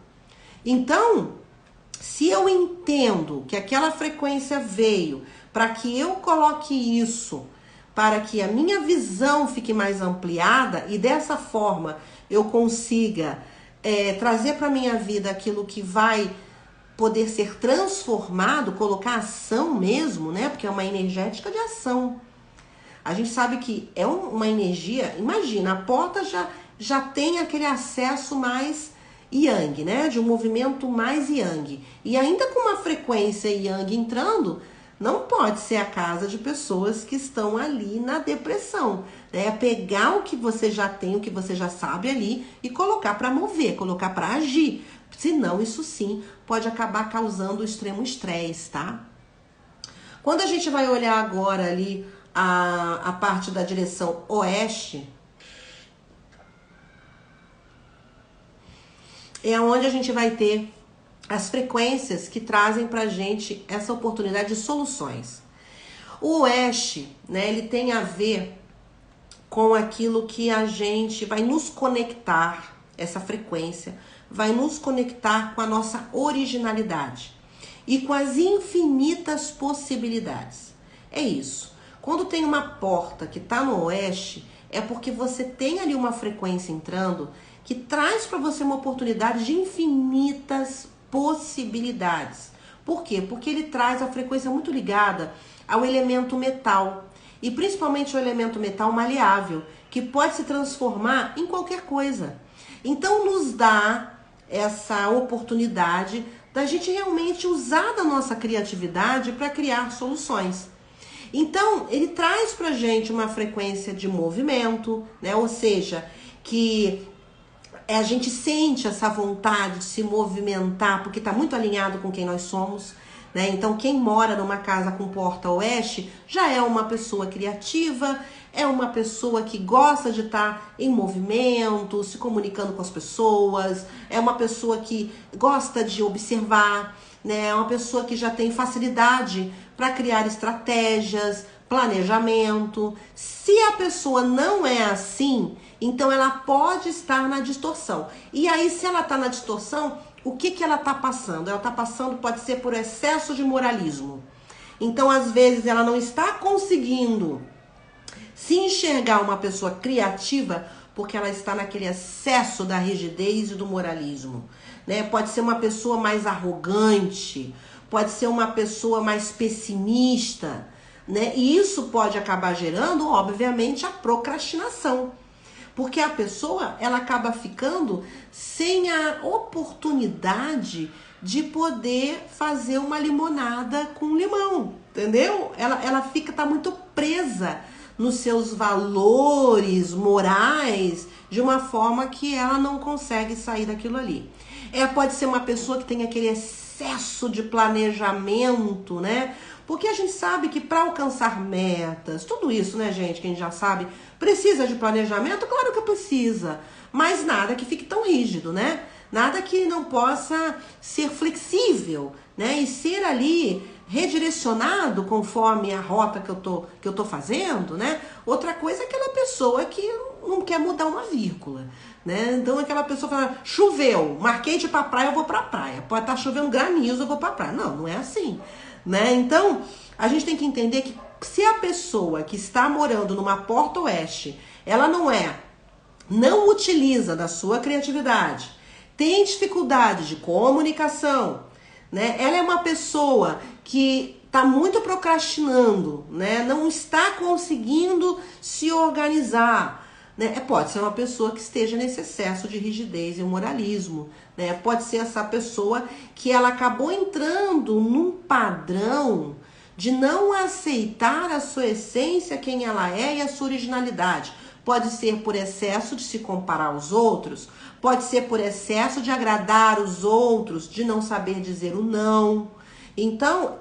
Então, se eu entendo que aquela frequência veio para que eu coloque isso, para que a minha visão fique mais ampliada e dessa forma eu consiga trazer para a minha vida aquilo que vai poder ser transformado, colocar ação mesmo, né? Porque é uma energética de ação. A gente sabe que é uma energia, imagina, a porta já tem aquele acesso mais yang, né? De um movimento mais yang. E ainda com uma frequência yang entrando, não pode ser a casa de pessoas que estão ali na depressão. É pegar o que você já tem, o que você já sabe ali e colocar para mover, colocar para agir. Senão, isso sim pode acabar causando extremo estresse, tá? Quando a gente vai olhar agora ali a parte da direção oeste, é onde a gente vai ter as frequências que trazem pra gente essa oportunidade de soluções. O oeste, né, ele tem a ver com aquilo que a gente vai nos conectar, essa frequência, vai nos conectar com a nossa originalidade e com as infinitas possibilidades. É isso. Quando tem uma porta que está no oeste, é porque você tem ali uma frequência entrando que traz para você uma oportunidade de infinitas possibilidades. Por quê? Porque ele traz a frequência muito ligada ao elemento metal. E principalmente o elemento metal maleável, que pode se transformar em qualquer coisa. Então nos dá essa oportunidade da gente realmente usar da nossa criatividade para criar soluções. Então ele traz pra gente uma frequência de movimento, né? Ou seja, que a gente sente essa vontade de se movimentar, porque está muito alinhado com quem nós somos, né? Então, quem mora numa casa com porta oeste já é uma pessoa criativa, é uma pessoa que gosta de estar em movimento, se comunicando com as pessoas, é uma pessoa que gosta de observar, né? É uma pessoa que já tem facilidade para criar estratégias, planejamento. Se a pessoa não é assim, então ela pode estar na distorção. E aí, se ela está na distorção, o que ela está passando? Ela está passando, pode ser por excesso de moralismo. Então, às vezes, ela não está conseguindo se enxergar uma pessoa criativa porque ela está naquele excesso da rigidez e do moralismo, né? Pode ser uma pessoa mais arrogante, pode ser uma pessoa mais pessimista, né? E isso pode acabar gerando, obviamente, a procrastinação. Porque a pessoa, ela acaba ficando sem a oportunidade de poder fazer uma limonada com limão, entendeu? Ela tá muito presa nos seus valores morais de uma forma que ela não consegue sair daquilo ali. Pode ser uma pessoa que tem aquele excesso de planejamento, né? Porque a gente sabe que para alcançar metas, tudo isso, né, gente, que a gente já sabe, precisa de planejamento? Claro que precisa, mas nada que fique tão rígido, né? Nada que não possa ser flexível, né? E ser ali redirecionado conforme a rota que eu tô fazendo, né? Outra coisa é aquela pessoa que não quer mudar uma vírgula, né? Então aquela pessoa fala, choveu, marquei de ir pra praia, eu vou pra praia. Pode estar chovendo granizo, eu vou pra praia. Não, não é assim, né? Então, a gente tem que entender que se a pessoa que está morando numa porta oeste, ela não utiliza da sua criatividade, tem dificuldade de comunicação, né? Ela é uma pessoa que está muito procrastinando, né? Não está conseguindo se organizar, né? Pode ser uma pessoa que esteja nesse excesso de rigidez e moralismo, né? Pode ser essa pessoa que ela acabou entrando num padrão de não aceitar a sua essência, quem ela é e a sua originalidade. Pode ser por excesso de se comparar aos outros, pode ser por excesso de agradar os outros, de não saber dizer o não. Então,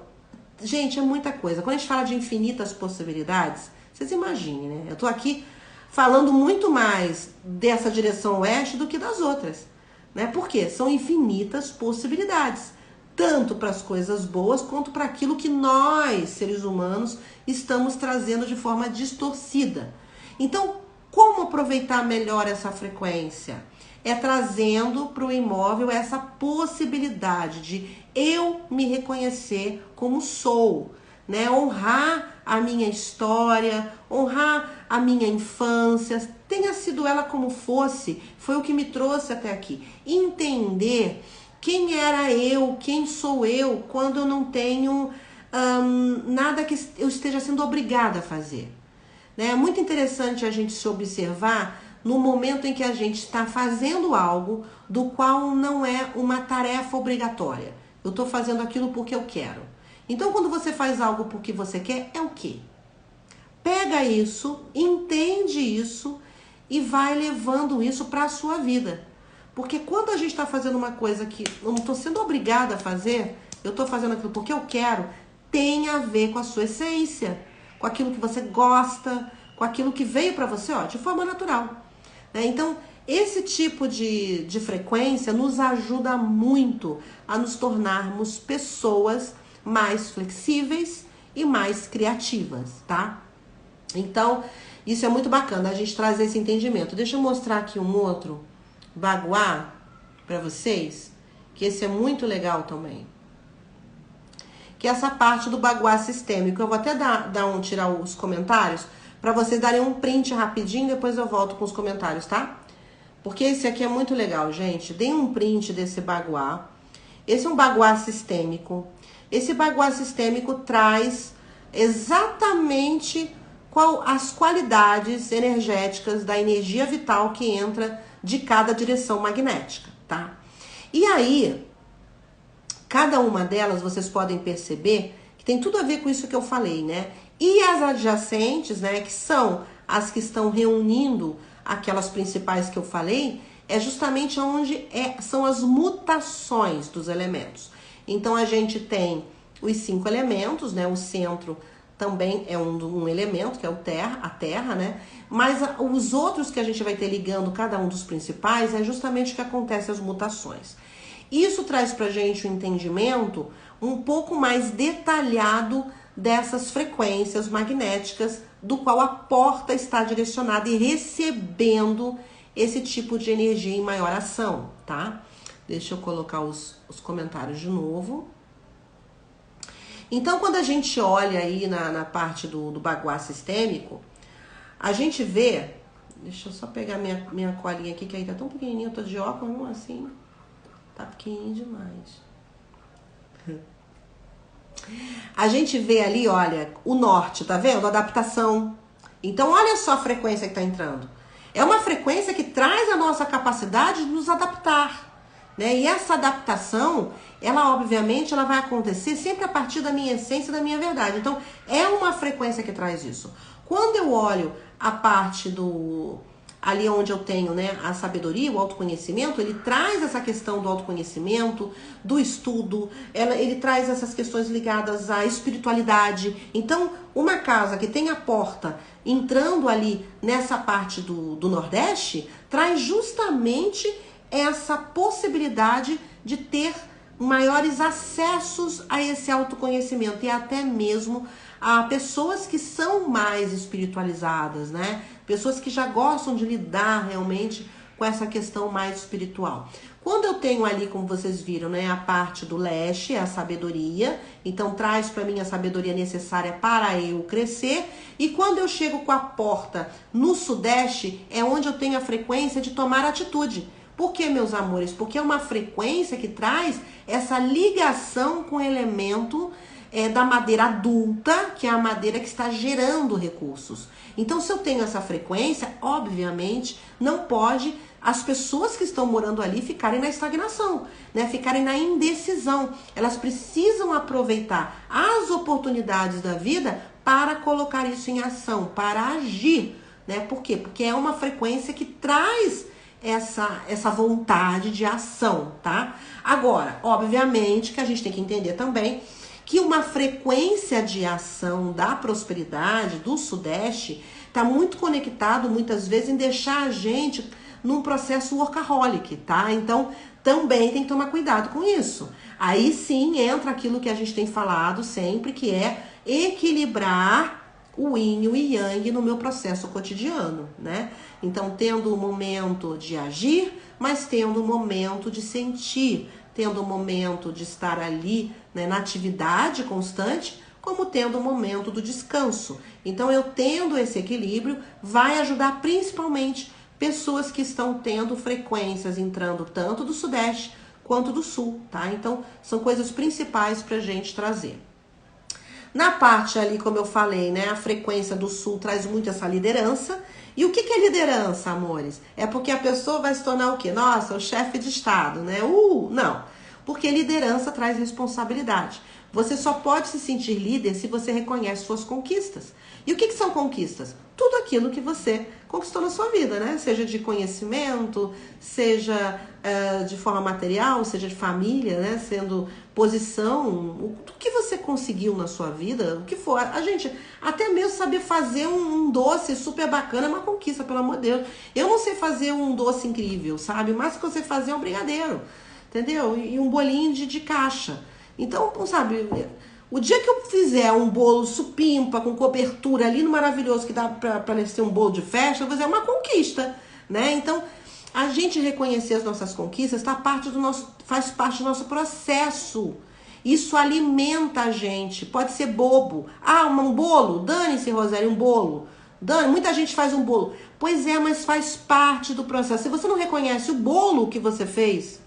gente, é muita coisa. Quando a gente fala de infinitas possibilidades, vocês imaginem, né? Eu tô aqui falando muito mais dessa direção oeste do que das outras, né? Porque são infinitas possibilidades, tanto para as coisas boas quanto para aquilo que nós, seres humanos, estamos trazendo de forma distorcida. Então, como aproveitar melhor essa frequência? É trazendo para o imóvel essa possibilidade de eu me reconhecer como sou, né? Honrar a minha história, honrar a minha infância, tenha sido ela como fosse, foi o que me trouxe até aqui. Entender quem era eu, quem sou eu, quando eu não tenho nada que eu esteja sendo obrigada a fazer. Né? É muito interessante a gente se observar no momento em que a gente está fazendo algo do qual não é uma tarefa obrigatória. Eu estou fazendo aquilo porque eu quero. Então, quando você faz algo porque você quer, é o quê? Pega isso, entende isso e vai levando isso para a sua vida. Porque quando a gente está fazendo uma coisa que eu não estou sendo obrigada a fazer, eu estou fazendo aquilo porque eu quero, tem a ver com a sua essência, com aquilo que você gosta, com aquilo que veio para você, de forma natural. Então, esse tipo de frequência nos ajuda muito a nos tornarmos pessoas mais flexíveis e mais criativas, tá? Então, isso é muito bacana, a gente trazer esse entendimento. Deixa eu mostrar aqui um outro baguá para vocês, que esse é muito legal também. Que é essa parte do baguá sistêmico. Eu vou até tirar os comentários para vocês darem um print rapidinho, depois eu volto com os comentários, tá? Porque esse aqui é muito legal, gente. Deem um print desse baguá. Esse é um baguá sistêmico. Esse baguá sistêmico traz exatamente as qualidades energéticas da energia vital que entra de cada direção magnética, tá? E aí, cada uma delas, vocês podem perceber que tem tudo a ver com isso que eu falei, né? E as adjacentes, né, que são as que estão reunindo aquelas principais que eu falei, é justamente onde são as mutações dos elementos. Então, a gente tem os 5 elementos, né? O centro também é um elemento, que é a terra, né? Mas os outros que a gente vai ter ligando cada um dos principais é justamente o que acontece as mutações. Isso traz pra gente um entendimento um pouco mais detalhado dessas frequências magnéticas, do qual a porta está direcionada e recebendo esse tipo de energia em maior ação, tá? Deixa eu colocar os comentários de novo. Então, quando a gente olha aí na parte do baguá sistêmico, a gente vê... Deixa eu só pegar minha colinha aqui, que aí tá tão pequenininha, eu tô de óculos, assim, tá pequenininho demais. A gente vê ali, olha, o norte, tá vendo? A adaptação. Então, olha só a frequência que tá entrando. É uma frequência que traz a nossa capacidade de nos adaptar, né? E essa adaptação, ela obviamente, ela vai acontecer sempre a partir da minha essência e da minha verdade. Então, é uma frequência que traz isso. Quando eu olho a parte ali onde eu tenho, né, a sabedoria, o autoconhecimento, ele traz essa questão do autoconhecimento, do estudo, ele traz essas questões ligadas à espiritualidade. Então, uma casa que tem a porta entrando ali nessa parte do Nordeste, traz justamente essa possibilidade de ter maiores acessos a esse autoconhecimento e até mesmo a pessoas que são mais espiritualizadas, né? Pessoas que já gostam de lidar realmente com essa questão mais espiritual. Quando eu tenho ali, como vocês viram, né, a parte do leste, a sabedoria, então traz para mim a sabedoria necessária para eu crescer. E quando eu chego com a porta no sudeste, é onde eu tenho a frequência de tomar atitude. Por que, meus amores? Porque é uma frequência que traz essa ligação com o elemento da madeira adulta, que é a madeira que está gerando recursos. Então, se eu tenho essa frequência, obviamente, não pode as pessoas que estão morando ali ficarem na estagnação, né? Ficarem na indecisão. Elas precisam aproveitar as oportunidades da vida para colocar isso em ação, para agir, né? Por quê? Porque é uma frequência que traz essa vontade de ação, tá? Agora, obviamente que a gente tem que entender também que uma frequência de ação da prosperidade do Sudeste está muito conectado, muitas vezes, em deixar a gente num processo workaholic, tá? Então, também tem que tomar cuidado com isso. Aí sim entra aquilo que a gente tem falado sempre, que é equilibrar o yin e o yang no meu processo cotidiano, né? Então, tendo um momento de agir, mas tendo um momento de sentir, tendo um momento de estar ali, né, na atividade constante, como tendo um momento do descanso. Então, eu tendo esse equilíbrio, vai ajudar principalmente pessoas que estão tendo frequências entrando tanto do Sudeste quanto do Sul, tá? Então, são coisas principais pra gente trazer. Na parte ali, como eu falei, né, a frequência do Sul traz muito essa liderança. E o que é liderança, amores? É porque a pessoa vai se tornar o quê? Nossa, o chefe de Estado, né? Não. Porque liderança traz responsabilidade. Você só pode se sentir líder se você reconhece suas conquistas. E o que são conquistas? Tudo aquilo que você conquistou na sua vida, né? Seja de conhecimento, seja de forma material, seja de família, né? Sendo posição, o que você conseguiu na sua vida, o que for. A gente, até mesmo saber fazer um doce super bacana é uma conquista, pelo amor de Deus. Eu não sei fazer um doce incrível, sabe? Mas o que eu sei fazer é um brigadeiro, entendeu? E um bolinho de caixa. Então, sabe, o dia que eu fizer um bolo supimpa, com cobertura, lindo, maravilhoso, que dá pra ser um bolo de festa, eu vou dizer, é uma conquista, né? Então, a gente reconhecer as nossas conquistas faz parte do nosso processo. Isso alimenta a gente. Pode ser bobo. Ah, um bolo? Dane-se, Roseli, um bolo. Muita gente faz um bolo. Pois é, mas faz parte do processo. Se você não reconhece o bolo que você fez,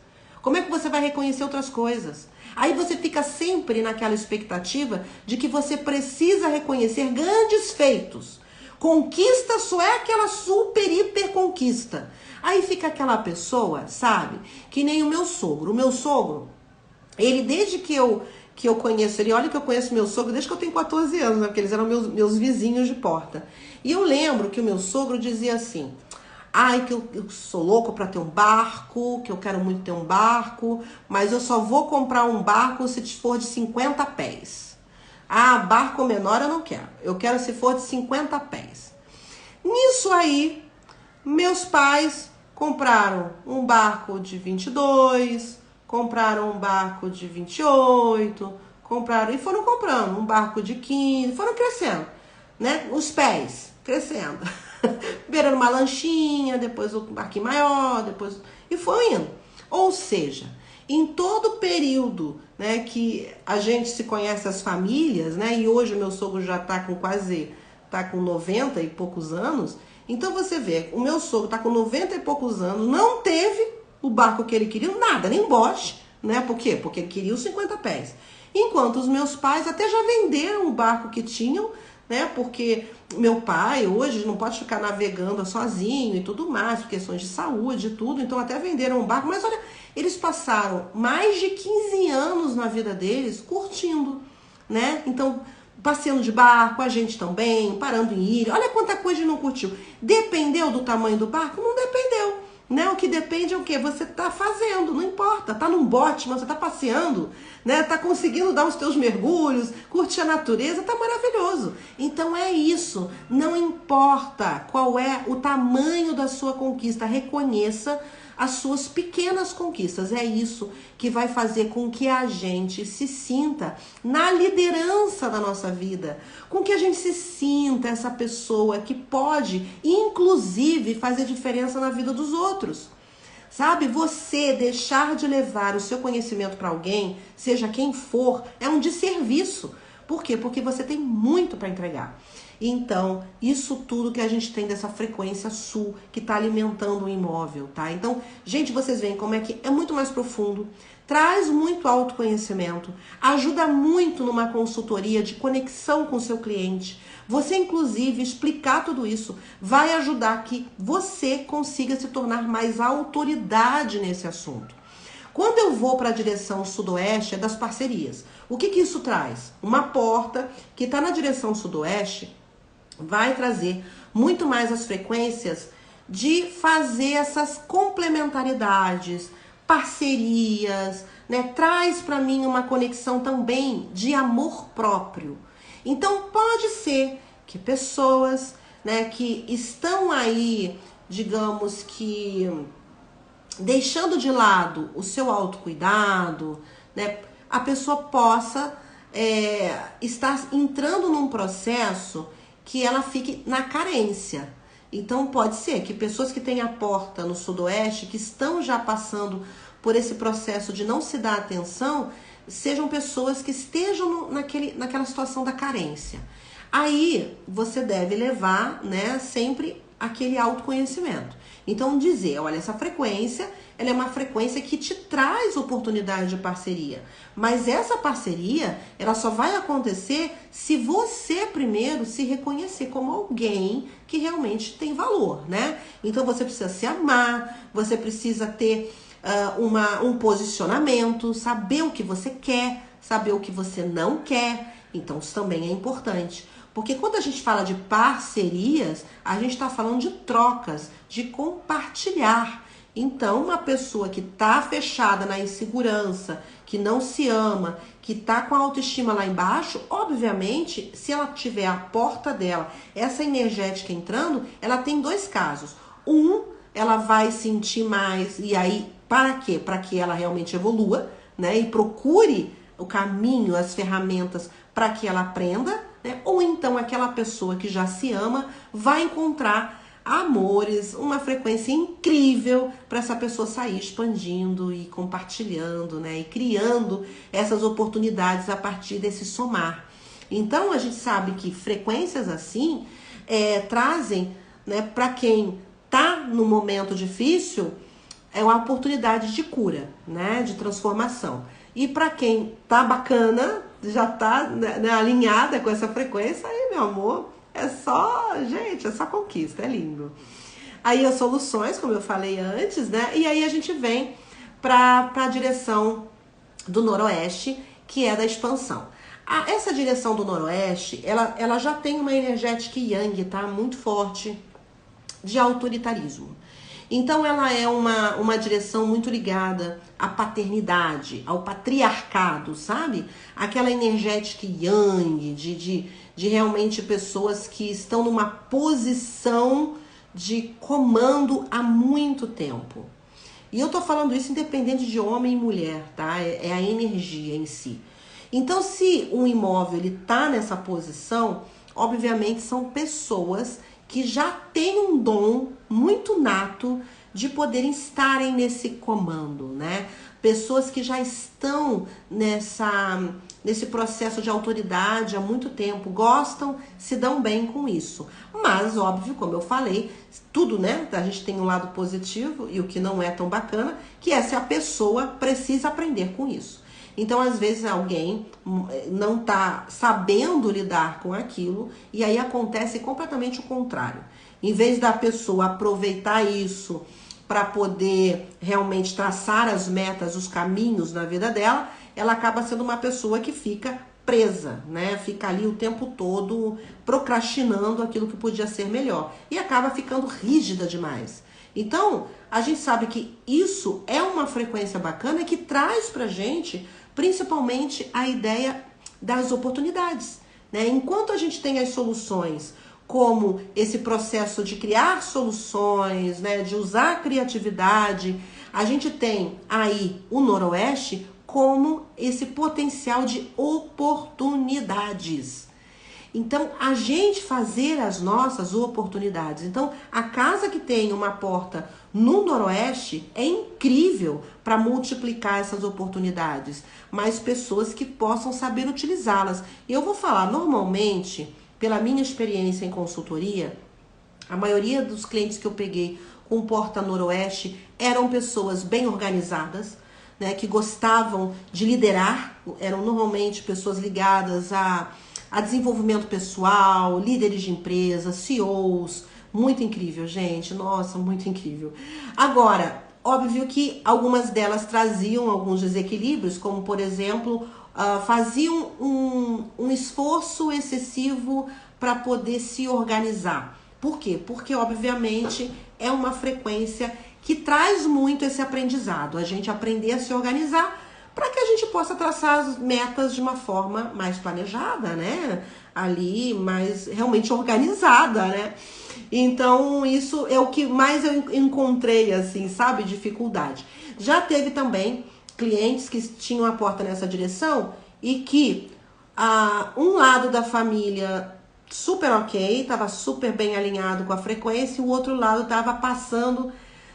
como é que você vai reconhecer outras coisas? Aí você fica sempre naquela expectativa de que você precisa reconhecer grandes feitos. Conquista só é aquela super, hiper conquista. Aí fica aquela pessoa, sabe? Que nem o meu sogro. O meu sogro, ele desde que eu conheço ele, olha que eu conheço meu sogro desde que eu tenho 14 anos, né? Porque eles eram meus vizinhos de porta. E eu lembro que o meu sogro dizia assim: ai, que eu sou louco para ter um barco, que eu quero muito ter um barco, mas eu só vou comprar um barco se for de 50 pés. Ah, barco menor eu não quero. Eu quero se for de 50 pés. Nisso aí, meus pais compraram um barco de 22, compraram um barco de 28, e foram comprando um barco de 15, foram crescendo, né? Os pés crescendo. Beirando uma lanchinha, depois um barquinho maior, depois... E foi indo. Ou seja, em todo período, né, que a gente se conhece as famílias, né, e hoje o meu sogro já tá com 90 e poucos anos, então você vê, o meu sogro tá com 90 e poucos anos, não teve o barco que ele queria, nada, nem bote, né, por quê? Porque ele queria os 50 pés. Enquanto os meus pais até já venderam o barco que tinham, né, porque meu pai hoje não pode ficar navegando sozinho e tudo mais, por questões de saúde e tudo, então até venderam um barco, mas olha, eles passaram mais de 15 anos na vida deles curtindo, né, então passeando de barco, a gente também, parando em ilha, olha quanta coisa a gente não curtiu. Dependeu do tamanho do barco? Não dependeu, né, o que depende é o que você tá fazendo, não importa, tá num bote, mas você tá passeando, né, tá conseguindo dar os teus mergulhos, curtir a natureza, tá maravilhoso. Então é isso, não importa qual é o tamanho da sua conquista, reconheça as suas pequenas conquistas. É isso que vai fazer com que a gente se sinta na liderança da nossa vida, com que a gente se sinta essa pessoa que pode, inclusive, fazer diferença na vida dos outros. Sabe, você deixar de levar o seu conhecimento para alguém, seja quem for, é um desserviço. Por quê? Porque você tem muito para entregar. Então, isso tudo que a gente tem dessa frequência sul que está alimentando o imóvel, tá? Então, gente, vocês veem como é que é muito mais profundo, traz muito autoconhecimento, ajuda muito numa consultoria de conexão com o seu cliente. Você, inclusive, explicar tudo isso vai ajudar que você consiga se tornar mais autoridade nesse assunto. Quando eu vou para a direção sudoeste, é das parcerias. O que isso traz? Uma porta que está na direção sudoeste vai trazer muito mais as frequências de fazer essas complementaridades, parcerias, né? Traz para mim uma conexão também de amor próprio. Então pode ser que pessoas, né, que estão aí, digamos que deixando de lado o seu autocuidado, né, a pessoa possa estar entrando num processo que ela fique na carência. Então pode ser que pessoas que têm a porta no sudoeste, que estão já passando por esse processo de não se dar atenção, sejam pessoas que estejam naquela situação da carência. Aí você deve levar, né, sempre aquele autoconhecimento. Então dizer, olha, essa frequência, ela é uma frequência que te traz oportunidade de parceria. Mas essa parceria, ela só vai acontecer se você primeiro se reconhecer como alguém que realmente tem valor, né? Então você precisa se amar, você precisa ter um posicionamento, saber o que você quer, saber o que você não quer. Então isso também é importante. Porque quando a gente fala de parcerias, a gente está falando de trocas, de compartilhar. Então, uma pessoa que está fechada na insegurança, que não se ama, que está com a autoestima lá embaixo, obviamente, se ela tiver a porta dela, essa energética entrando, ela tem dois casos. Ela vai sentir mais, e aí, para quê? Para que ela realmente evolua, né? E procure o caminho, as ferramentas para que ela aprenda, né? Ou então aquela pessoa que já se ama vai encontrar amores, uma frequência incrível para essa pessoa sair expandindo e compartilhando, né? E criando essas oportunidades a partir desse somar. Então a gente sabe que frequências assim trazem, né, para quem tá no momento difícil, é uma oportunidade de cura, né, de transformação. E para quem tá bacana, já tá, né, alinhada com essa frequência, aí, meu amor, é só, gente, é só conquista, é lindo. Aí as soluções, como eu falei antes, né, e aí a gente vem para a direção do noroeste, que é da expansão. Essa direção do noroeste, ela já tem uma energética yang, tá, muito forte, de autoritarismo. Então ela é uma direção muito ligada à paternidade, ao patriarcado, sabe? Aquela energética yang, de realmente pessoas que estão numa posição de comando há muito tempo. E eu tô falando isso independente de homem e mulher, tá? É a energia em si. Então, se um imóvel ele tá nessa posição, obviamente são pessoas que já têm um dom muito nato de poderem estarem nesse comando, né? Pessoas que já estão nesse processo de autoridade há muito tempo, gostam, se dão bem com isso. Mas, óbvio, como eu falei, tudo, né? A gente tem um lado positivo e o que não é tão bacana, que é se a pessoa precisa aprender com isso. Então, às vezes, alguém não está sabendo lidar com aquilo e aí acontece completamente o contrário. Em vez da pessoa aproveitar isso para poder realmente traçar as metas, os caminhos na vida dela, ela acaba sendo uma pessoa que fica presa, né? Fica ali o tempo todo procrastinando aquilo que podia ser melhor e acaba ficando rígida demais. Então, a gente sabe que isso é uma frequência bacana que traz pra gente principalmente a ideia das oportunidades, né? Enquanto a gente tem as soluções, como esse processo de criar soluções, né, de usar a criatividade, a gente tem aí o noroeste como esse potencial de oportunidades. Então, a gente fazer as nossas oportunidades. Então, a casa que tem uma porta no noroeste é incrível para multiplicar essas oportunidades, mas pessoas que possam saber utilizá-las. Eu vou falar, normalmente, pela minha experiência em consultoria, a maioria dos clientes que eu peguei com Porta Noroeste eram pessoas bem organizadas, né, que gostavam de liderar, eram normalmente pessoas ligadas a desenvolvimento pessoal, líderes de empresas, CEOs. Muito incrível, gente. Nossa, muito incrível. Agora, óbvio que algumas delas traziam alguns desequilíbrios, como, por exemplo, faziam um esforço excessivo para poder se organizar. Por quê? Porque, obviamente, é uma frequência que traz muito esse aprendizado. A gente aprender a se organizar para que a gente possa traçar as metas de uma forma mais planejada, né? Ali, mais realmente organizada, né? Então, isso é o que mais eu encontrei, assim, sabe? Dificuldade. Já teve também clientes que tinham a porta nessa direção e que um lado da família super ok, estava super bem alinhado com a frequência, e o outro lado estava passando,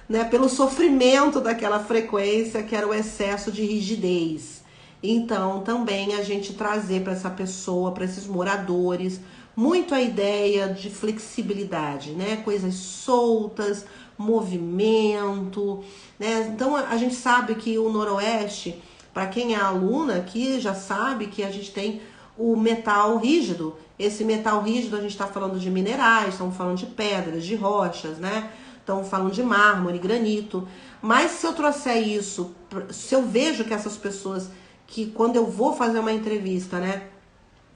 né, pelo sofrimento daquela frequência, que era o excesso de rigidez. Então, também a gente trazer para essa pessoa, para esses moradores, muito a ideia de flexibilidade, né? Coisas soltas, movimento, né? Então, a gente sabe que o Noroeste, para quem é aluna aqui, já sabe que a gente tem o metal rígido. Esse metal rígido, a gente está falando de minerais, estamos falando de pedras, de rochas, né? Estamos falando de mármore, granito. Mas se eu trouxer isso, se eu vejo que essas pessoas, que quando eu vou fazer uma entrevista, né,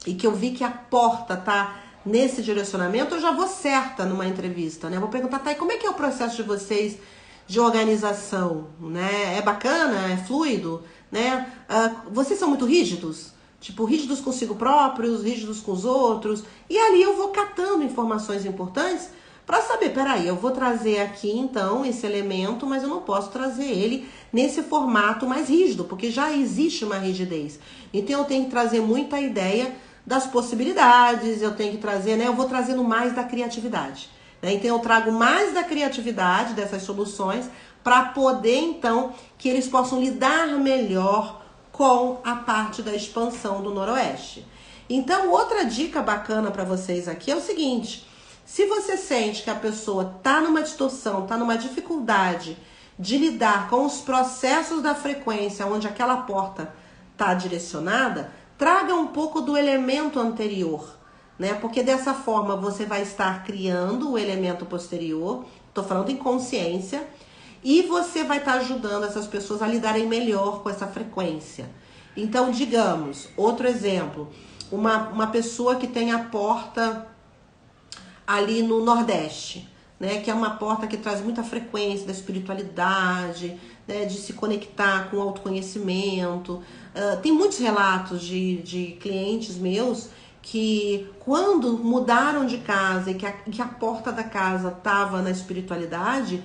e que eu vi que a porta tá nesse direcionamento, eu já vou certa numa entrevista, né? Eu vou perguntar, tá, e como é que é o processo de vocês de organização, né? É bacana? É fluido, né? Vocês são muito rígidos? Tipo, rígidos consigo próprios, rígidos com os outros. E ali eu vou catando informações importantes para saber, peraí, eu vou trazer aqui então esse elemento, mas eu não posso trazer ele nesse formato mais rígido, porque já existe uma rigidez. Então eu tenho que trazer muita ideia das possibilidades, eu tenho que trazer, né? Eu vou trazendo mais da criatividade, né? Então eu trago mais da criatividade dessas soluções para poder então que eles possam lidar melhor com a parte da expansão do Noroeste. Então, outra dica bacana para vocês aqui é o seguinte: se você sente que a pessoa está numa distorção, está numa dificuldade de lidar com os processos da frequência onde aquela porta está direcionada, traga um pouco do elemento anterior, né? Porque dessa forma você vai estar criando o elemento posterior, estou falando em consciência, e você vai estar ajudando essas pessoas a lidarem melhor com essa frequência. Então, digamos, outro exemplo, uma pessoa que tem a porta ali no Nordeste, né, que é uma porta que traz muita frequência da espiritualidade, né, de se conectar com o autoconhecimento. Tem muitos relatos de clientes meus que quando mudaram de casa e que a porta da casa estava na espiritualidade,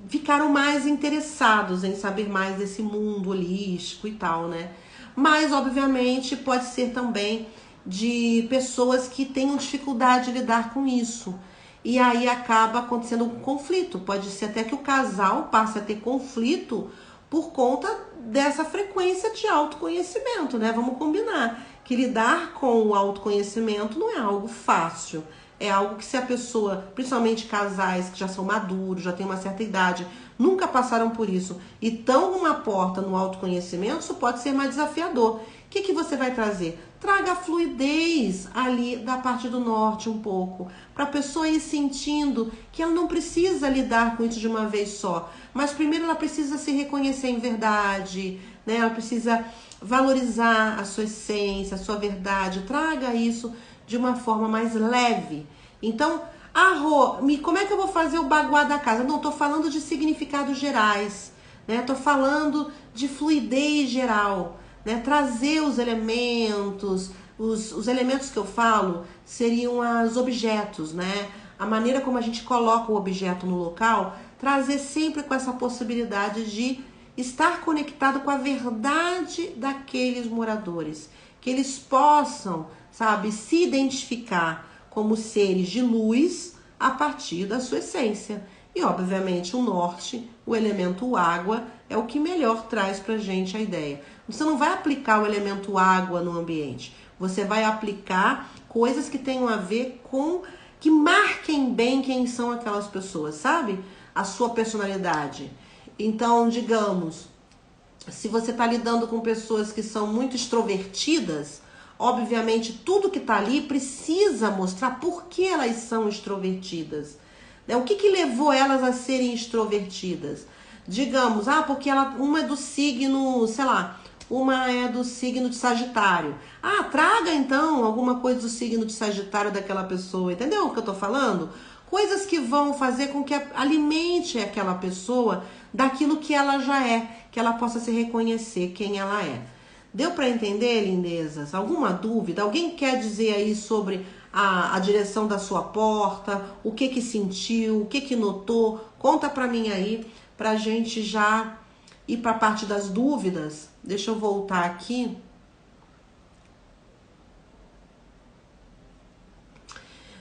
ficaram mais interessados em saber mais desse mundo holístico e tal, né? Mas, obviamente, pode ser também de pessoas que tenham dificuldade de lidar com isso. E aí acaba acontecendo um conflito. Pode ser até que o casal passe a ter conflito por conta dessa frequência de autoconhecimento, né? Vamos combinar que lidar com o autoconhecimento não é algo fácil. É algo que, se a pessoa, principalmente casais que já são maduros, já têm uma certa idade, nunca passaram por isso e estão com uma porta no autoconhecimento, isso pode ser mais desafiador. O que você vai trazer? Traga a fluidez ali da parte do norte um pouco, para a pessoa ir sentindo que ela não precisa lidar com isso de uma vez só, mas primeiro ela precisa se reconhecer em verdade, né? Ela precisa valorizar a sua essência, a sua verdade. Traga isso de uma forma mais leve. Então, como é que eu vou fazer o baguá da casa? Não, estou falando de significados gerais, né? Estou falando de fluidez geral, né? Trazer os elementos, os elementos que eu falo seriam os objetos, né? A maneira como a gente coloca o objeto no local, trazer sempre com essa possibilidade de estar conectado com a verdade daqueles moradores, que eles possam, sabe, se identificar como seres de luz a partir da sua essência. E, obviamente, o norte, o elemento água, é o que melhor traz pra gente a ideia. Você não vai aplicar o elemento água no ambiente, você vai aplicar coisas que tenham a ver com, que marquem bem quem são aquelas pessoas, sabe? A sua personalidade. Então, digamos, se você está lidando com pessoas que são muito extrovertidas, obviamente tudo que está ali precisa mostrar por que elas são extrovertidas. Né? O que levou elas a serem extrovertidas? Digamos, porque uma é do signo, sei lá, uma é do signo de Sagitário. Traga então alguma coisa do signo de Sagitário daquela pessoa, entendeu o que eu tô falando? Coisas que vão fazer com que alimente aquela pessoa daquilo que ela já é, que ela possa se reconhecer quem ela é. Deu para entender, lindezas? Alguma dúvida? Alguém quer dizer aí sobre a direção da sua porta? O que sentiu? O que notou? Conta para mim aí, pra gente já ir para a parte das dúvidas. Deixa eu voltar aqui.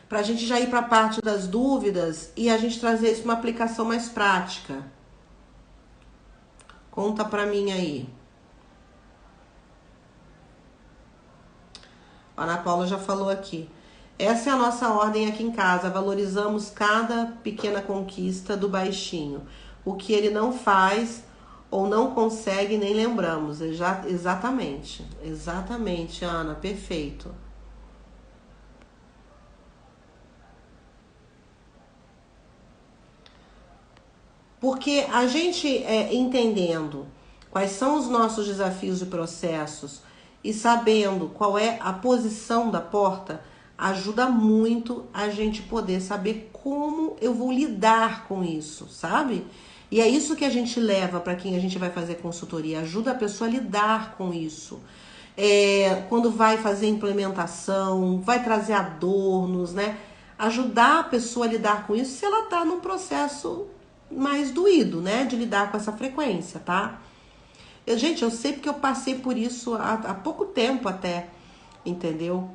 Pra gente já ir para a parte das dúvidas e a gente trazer isso uma aplicação mais prática. Conta pra mim aí. A Ana Paula já falou aqui. Essa é a nossa ordem aqui em casa. Valorizamos cada pequena conquista do baixinho. O que ele não faz ou não consegue, nem lembramos. Exatamente. Exatamente, Ana. Perfeito. Porque a gente entendendo quais são os nossos desafios e processos e sabendo qual é a posição da porta, ajuda muito a gente poder saber como eu vou lidar com isso, sabe? E é isso que a gente leva para quem a gente vai fazer consultoria, ajuda a pessoa a lidar com isso. Quando vai fazer implementação, vai trazer adornos, né? Ajudar a pessoa a lidar com isso se ela tá num processo mais doído, né? De lidar com essa frequência, tá? Gente, eu sei porque eu passei por isso há pouco tempo até, entendeu?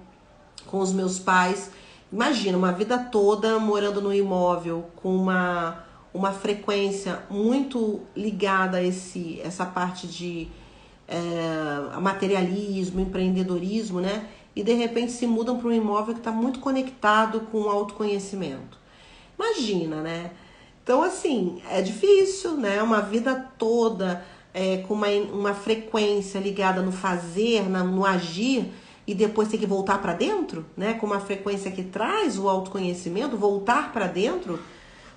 Com os meus pais. Imagina, uma vida toda morando no imóvel com uma frequência muito ligada a essa parte de materialismo, empreendedorismo, né? E de repente se mudam para um imóvel que está muito conectado com o autoconhecimento. Imagina, né? Então, assim, é difícil, né? Uma vida toda com uma frequência ligada no fazer, no agir, e depois ter que voltar para dentro, né? Com uma frequência que traz o autoconhecimento, voltar para dentro,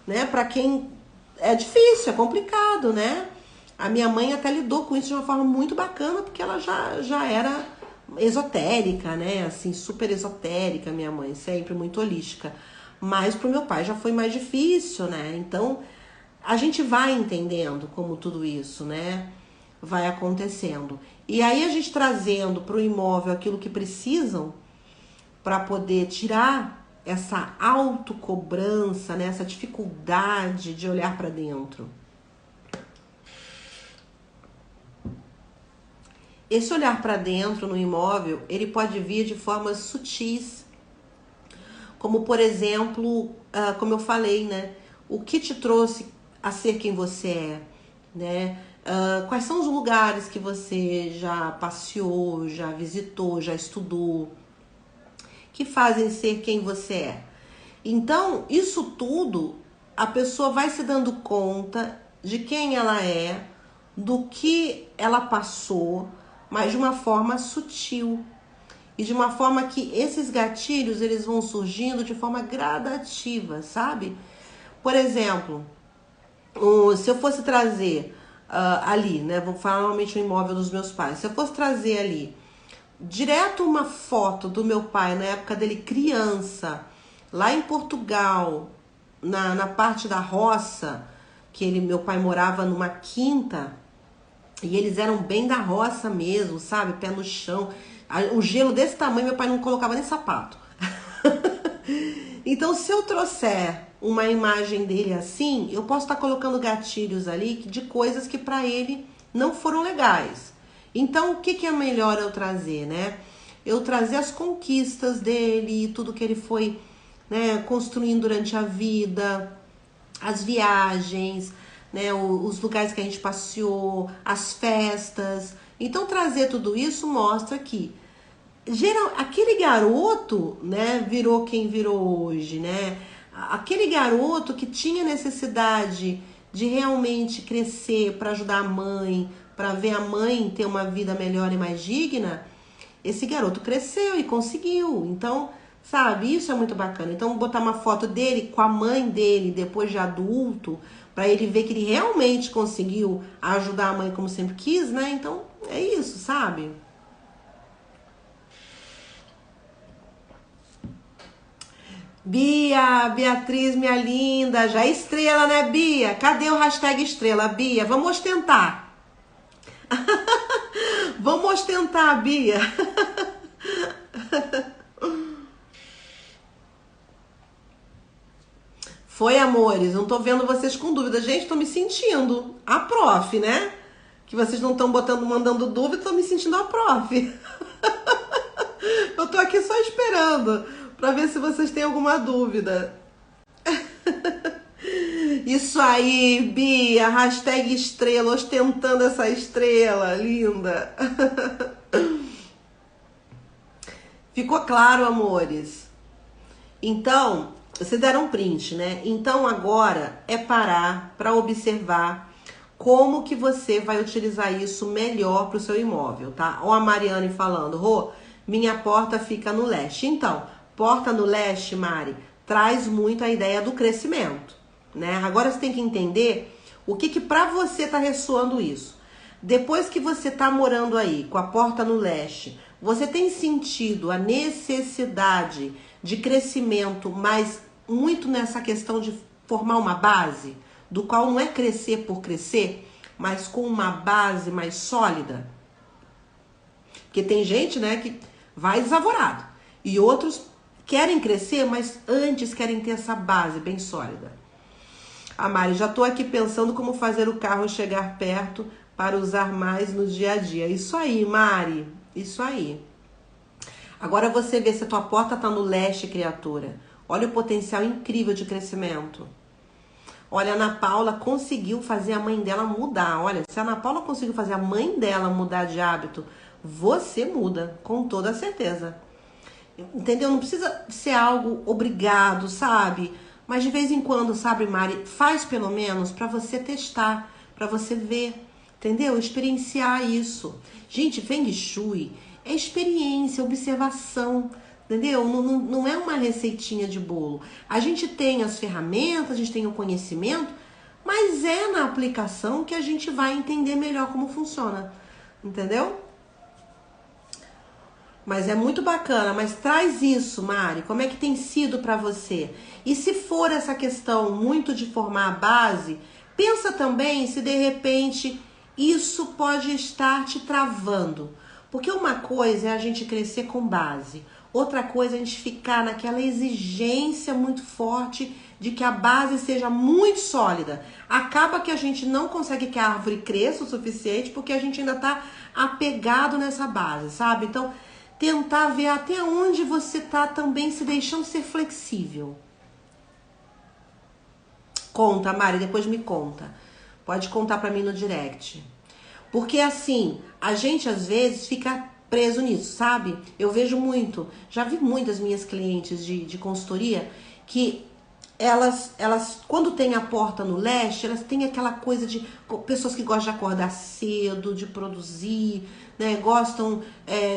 né? Para quem é difícil, é complicado, né? A minha mãe até lidou com isso de uma forma muito bacana, porque ela já era esotérica, né? Assim, super esotérica, minha mãe, sempre muito holística. Mas pro meu pai já foi mais difícil, né? Então, a gente vai entendendo como tudo isso, né? Vai acontecendo. E aí a gente trazendo pro imóvel aquilo que precisam para poder tirar essa autocobrança, né? Essa dificuldade de olhar para dentro. Esse olhar para dentro no imóvel, ele pode vir de formas sutis. Como, por exemplo, como eu falei, né? O que te trouxe a ser quem você é, né? Quais são os lugares que você já passeou, já visitou, já estudou, que fazem ser quem você é. Então, isso tudo, a pessoa vai se dando conta de quem ela é, do que ela passou, mas de uma forma sutil. E de uma forma que esses gatilhos, eles vão surgindo de forma gradativa, sabe? Por exemplo, se eu fosse trazer ali, né? Vou falar normalmente o imóvel dos meus pais. Se eu fosse trazer ali, direto uma foto do meu pai, na época dele criança, lá em Portugal, na parte da roça, meu pai morava numa quinta, e eles eram bem da roça mesmo, sabe? Pé no chão. O gelo desse tamanho, meu pai não colocava nem sapato. Então, se eu trouxer uma imagem dele assim, eu posso estar colocando gatilhos ali de coisas que para ele não foram legais. Então, o que é melhor eu trazer, né? Eu trazer as conquistas dele, tudo que ele foi, né, construindo durante a vida, as viagens, né, os lugares que a gente passeou, as festas. Então, trazer tudo isso mostra que Aquele garoto, né, virou quem virou hoje, né? Aquele garoto que tinha necessidade de realmente crescer para ajudar a mãe, para ver a mãe ter uma vida melhor e mais digna, esse garoto cresceu e conseguiu. Então, sabe, isso é muito bacana. Então, botar uma foto dele com a mãe dele depois de adulto, para ele ver que ele realmente conseguiu ajudar a mãe como sempre quis, né? Então, é isso, sabe? Bia, Beatriz, minha linda, já é estrela, né, Bia? Cadê o hashtag estrela, Bia? Vamos ostentar. Vamos ostentar, Bia. Foi, amores, não tô vendo vocês com dúvida. Gente, tô me sentindo a prof, né? Que vocês não estão mandando dúvida, tô me sentindo a prof. Eu tô aqui só esperando pra ver se vocês têm alguma dúvida. Isso aí, Bia, hashtag estrela, ostentando essa estrela, linda. Ficou claro, amores? Então, vocês deram um print, né? Então agora é parar para observar como que você vai utilizar isso melhor para o seu imóvel, tá? Ó a Mariane falando, Rô, minha porta fica no leste. Então, porta no leste, Mari, traz muito a ideia do crescimento, né? Agora você tem que entender o que para você tá ressoando isso. Depois que você tá morando aí com a porta no leste, você tem sentido a necessidade de crescimento, mas muito nessa questão de formar uma base, do qual não é crescer por crescer, mas com uma base mais sólida? Porque tem gente, né, que vai desavorado. E outros querem crescer, mas antes querem ter essa base bem sólida. A Mari, já tô aqui pensando como fazer o carro chegar perto para usar mais no dia a dia. Isso aí, Mari. Isso aí. Agora você vê se a tua porta tá no leste, criatura. Olha o potencial incrível de crescimento. Olha, a Ana Paula conseguiu fazer a mãe dela mudar. Olha, se a Ana Paula conseguiu fazer a mãe dela mudar de hábito, você muda, com toda certeza. Entendeu? Não precisa ser algo obrigado, sabe? Mas de vez em quando, sabe, Mari, faz pelo menos para você testar, para você ver, entendeu? Experienciar isso. Gente, Feng Shui é experiência, observação, entendeu? Não é uma receitinha de bolo. A gente tem as ferramentas, a gente tem o conhecimento, mas é na aplicação que a gente vai entender melhor como funciona, entendeu? Mas é muito bacana, mas traz isso, Mari, como é que tem sido para você? E se for essa questão muito de formar a base, pensa também se de repente isso pode estar te travando. Porque uma coisa é a gente crescer com base, outra coisa é a gente ficar naquela exigência muito forte de que a base seja muito sólida. Acaba que a gente não consegue que a árvore cresça o suficiente porque a gente ainda está apegado nessa base, sabe? Então, tentar ver até onde você tá também se deixando ser flexível. Conta, Mari, depois me conta. Pode contar pra mim no direct. Porque assim, a gente às vezes fica preso nisso, sabe? Eu vejo muito, já vi muitas minhas clientes de consultoria que elas, quando tem a porta no leste, elas têm aquela coisa de pessoas que gostam de acordar cedo, de produzir, né? Gostam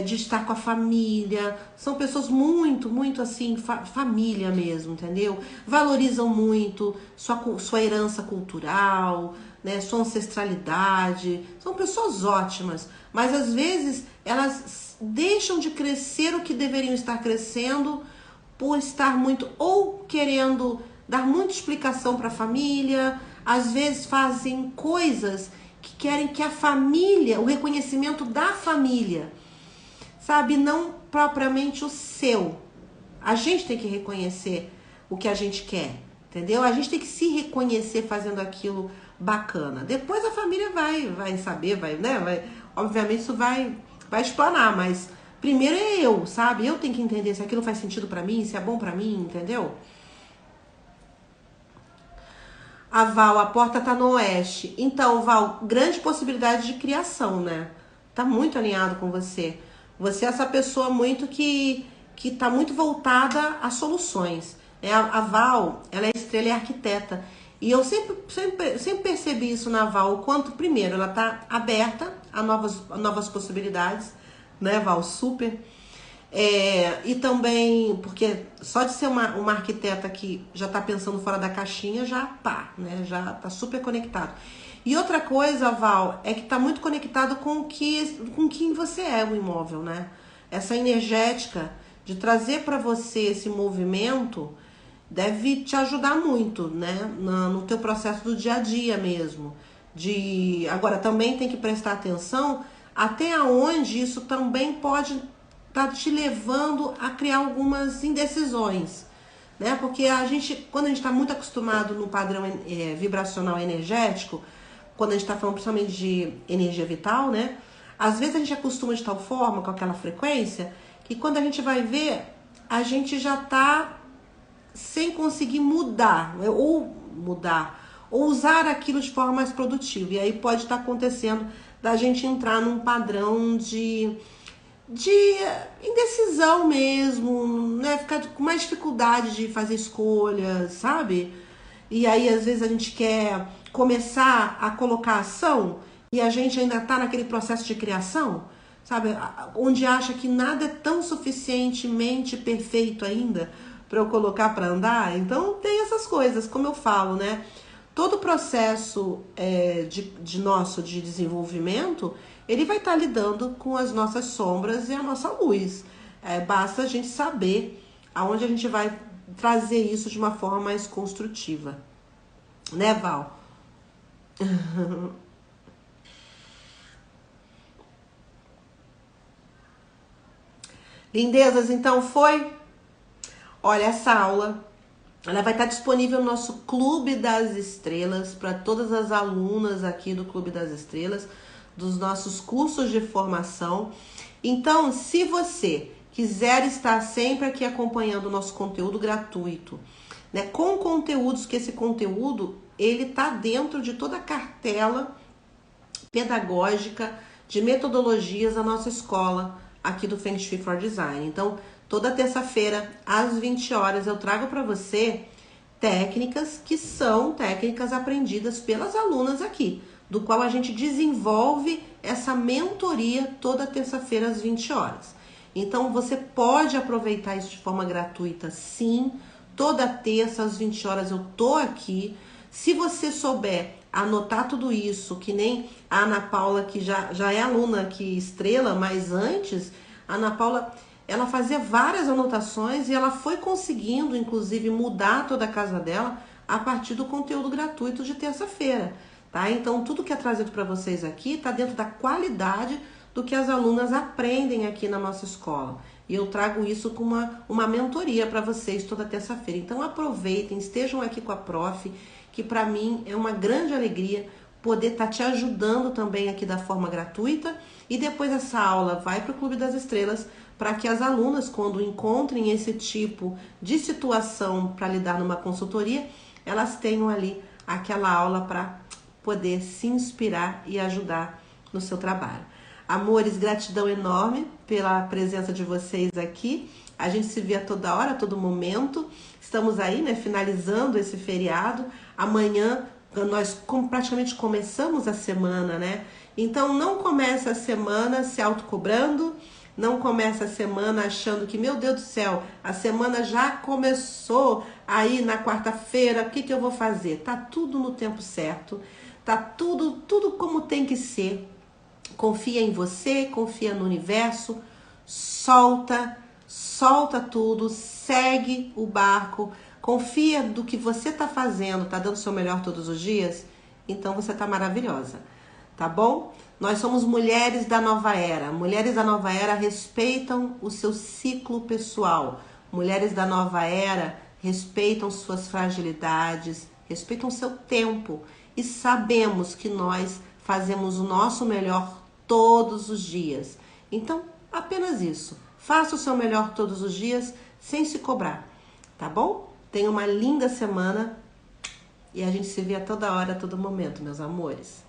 de estar com a família. São pessoas muito, muito assim, família mesmo, entendeu? Valorizam muito sua herança cultural, né? Sua ancestralidade. São pessoas ótimas, mas às vezes elas deixam de crescer o que deveriam estar crescendo por estar muito ou querendo dar muita explicação para a família, às vezes fazem coisas que querem que a família, o reconhecimento da família, sabe, não propriamente o seu. A gente tem que reconhecer o que a gente quer, entendeu? A gente tem que se reconhecer fazendo aquilo bacana. Depois a família vai saber, obviamente isso vai explanar, mas primeiro é eu, sabe? Eu tenho que entender se aquilo faz sentido pra mim, se é bom pra mim, entendeu? A Val, a porta tá no oeste. Então, Val, grande possibilidade de criação, né? Tá muito alinhado com você. Você é essa pessoa muito que está muito voltada a soluções. A Val, ela é estrela e arquiteta. E eu sempre percebi isso na Val, o quanto, primeiro, ela está aberta a novas possibilidades, né, Val? Super. E também, porque só de ser uma arquiteta que já está pensando fora da caixinha, já pá, né? Já está super conectado. E outra coisa, Val, é que está muito conectado com quem você é, o imóvel, né? Essa energética de trazer para você esse movimento deve te ajudar muito, né? No teu processo do dia a dia mesmo. Agora, também tem que prestar atenção até onde isso também pode estar te levando a criar algumas indecisões, né? Porque quando a gente está muito acostumado no padrão vibracional energético, quando a gente está falando principalmente de energia vital, né? Às vezes a gente acostuma de tal forma, com aquela frequência, que quando a gente vai ver, a gente já está sem conseguir mudar, ou usar aquilo de forma mais produtiva. E aí pode estar acontecendo da gente entrar num padrão de indecisão mesmo, né? Ficar com mais dificuldade de fazer escolhas, sabe? E aí às vezes a gente quer começar a colocar ação e a gente ainda está naquele processo de criação, sabe? Onde acha que nada é tão suficientemente perfeito ainda para eu colocar para andar. Então tem essas coisas, como eu falo, né? Todo o processo de desenvolvimento, ele vai estar lidando com as nossas sombras e a nossa luz. Basta a gente saber aonde a gente vai trazer isso de uma forma mais construtiva. Né, Val? Lindezas, então foi? Olha, essa aula, ela vai estar disponível no nosso Clube das Estrelas, para todas as alunas aqui do Clube das Estrelas, dos nossos cursos de formação. Então, se você quiser estar sempre aqui acompanhando o nosso conteúdo gratuito, né, com conteúdos que esse conteúdo, ele tá dentro de toda a cartela pedagógica de metodologias da nossa escola aqui do Feng Shui for Design. Então, toda terça-feira, às 20 horas, eu trago para você técnicas que são técnicas aprendidas pelas alunas aqui, do qual a gente desenvolve essa mentoria toda terça-feira às 20 horas. Então, você pode aproveitar isso de forma gratuita, sim. Toda terça às 20 horas eu tô aqui. Se você souber anotar tudo isso, que nem a Ana Paula, que já é aluna aqui estrela, mas antes, a Ana Paula, ela fazia várias anotações e ela foi conseguindo, inclusive, mudar toda a casa dela a partir do conteúdo gratuito de terça-feira, tá? Então, tudo que é trazido para vocês aqui está dentro da qualidade do que as alunas aprendem aqui na nossa escola. E eu trago isso com uma mentoria para vocês toda terça-feira. Então, aproveitem, estejam aqui com a prof, que para mim é uma grande alegria poder estar te ajudando também aqui da forma gratuita. E depois essa aula vai para o Clube das Estrelas, para que as alunas, quando encontrem esse tipo de situação para lidar numa consultoria, elas tenham ali aquela aula para poder se inspirar e ajudar no seu trabalho. Amores, gratidão enorme pela presença de vocês aqui. A gente se vê a toda hora, a todo momento. Estamos aí, né, finalizando esse feriado. Amanhã nós praticamente começamos a semana, né? Então não começa a semana se autocobrando, não começa a semana achando que, meu Deus do céu, a semana já começou aí na quarta-feira, o que eu vou fazer? Tá tudo no tempo certo, tá tudo como tem que ser. Confia em você, confia no universo, solta tudo, segue o barco, confia do que você tá fazendo, tá dando o seu melhor todos os dias, então você tá maravilhosa, tá bom? Nós somos mulheres da nova era. Mulheres da nova era respeitam o seu ciclo pessoal. Mulheres da nova era respeitam suas fragilidades, respeitam seu tempo e sabemos que nós fazemos o nosso melhor todos os dias. Então, apenas isso. Faça o seu melhor todos os dias sem se cobrar, tá bom? Tenha uma linda semana e a gente se vê a toda hora, a todo momento, meus amores.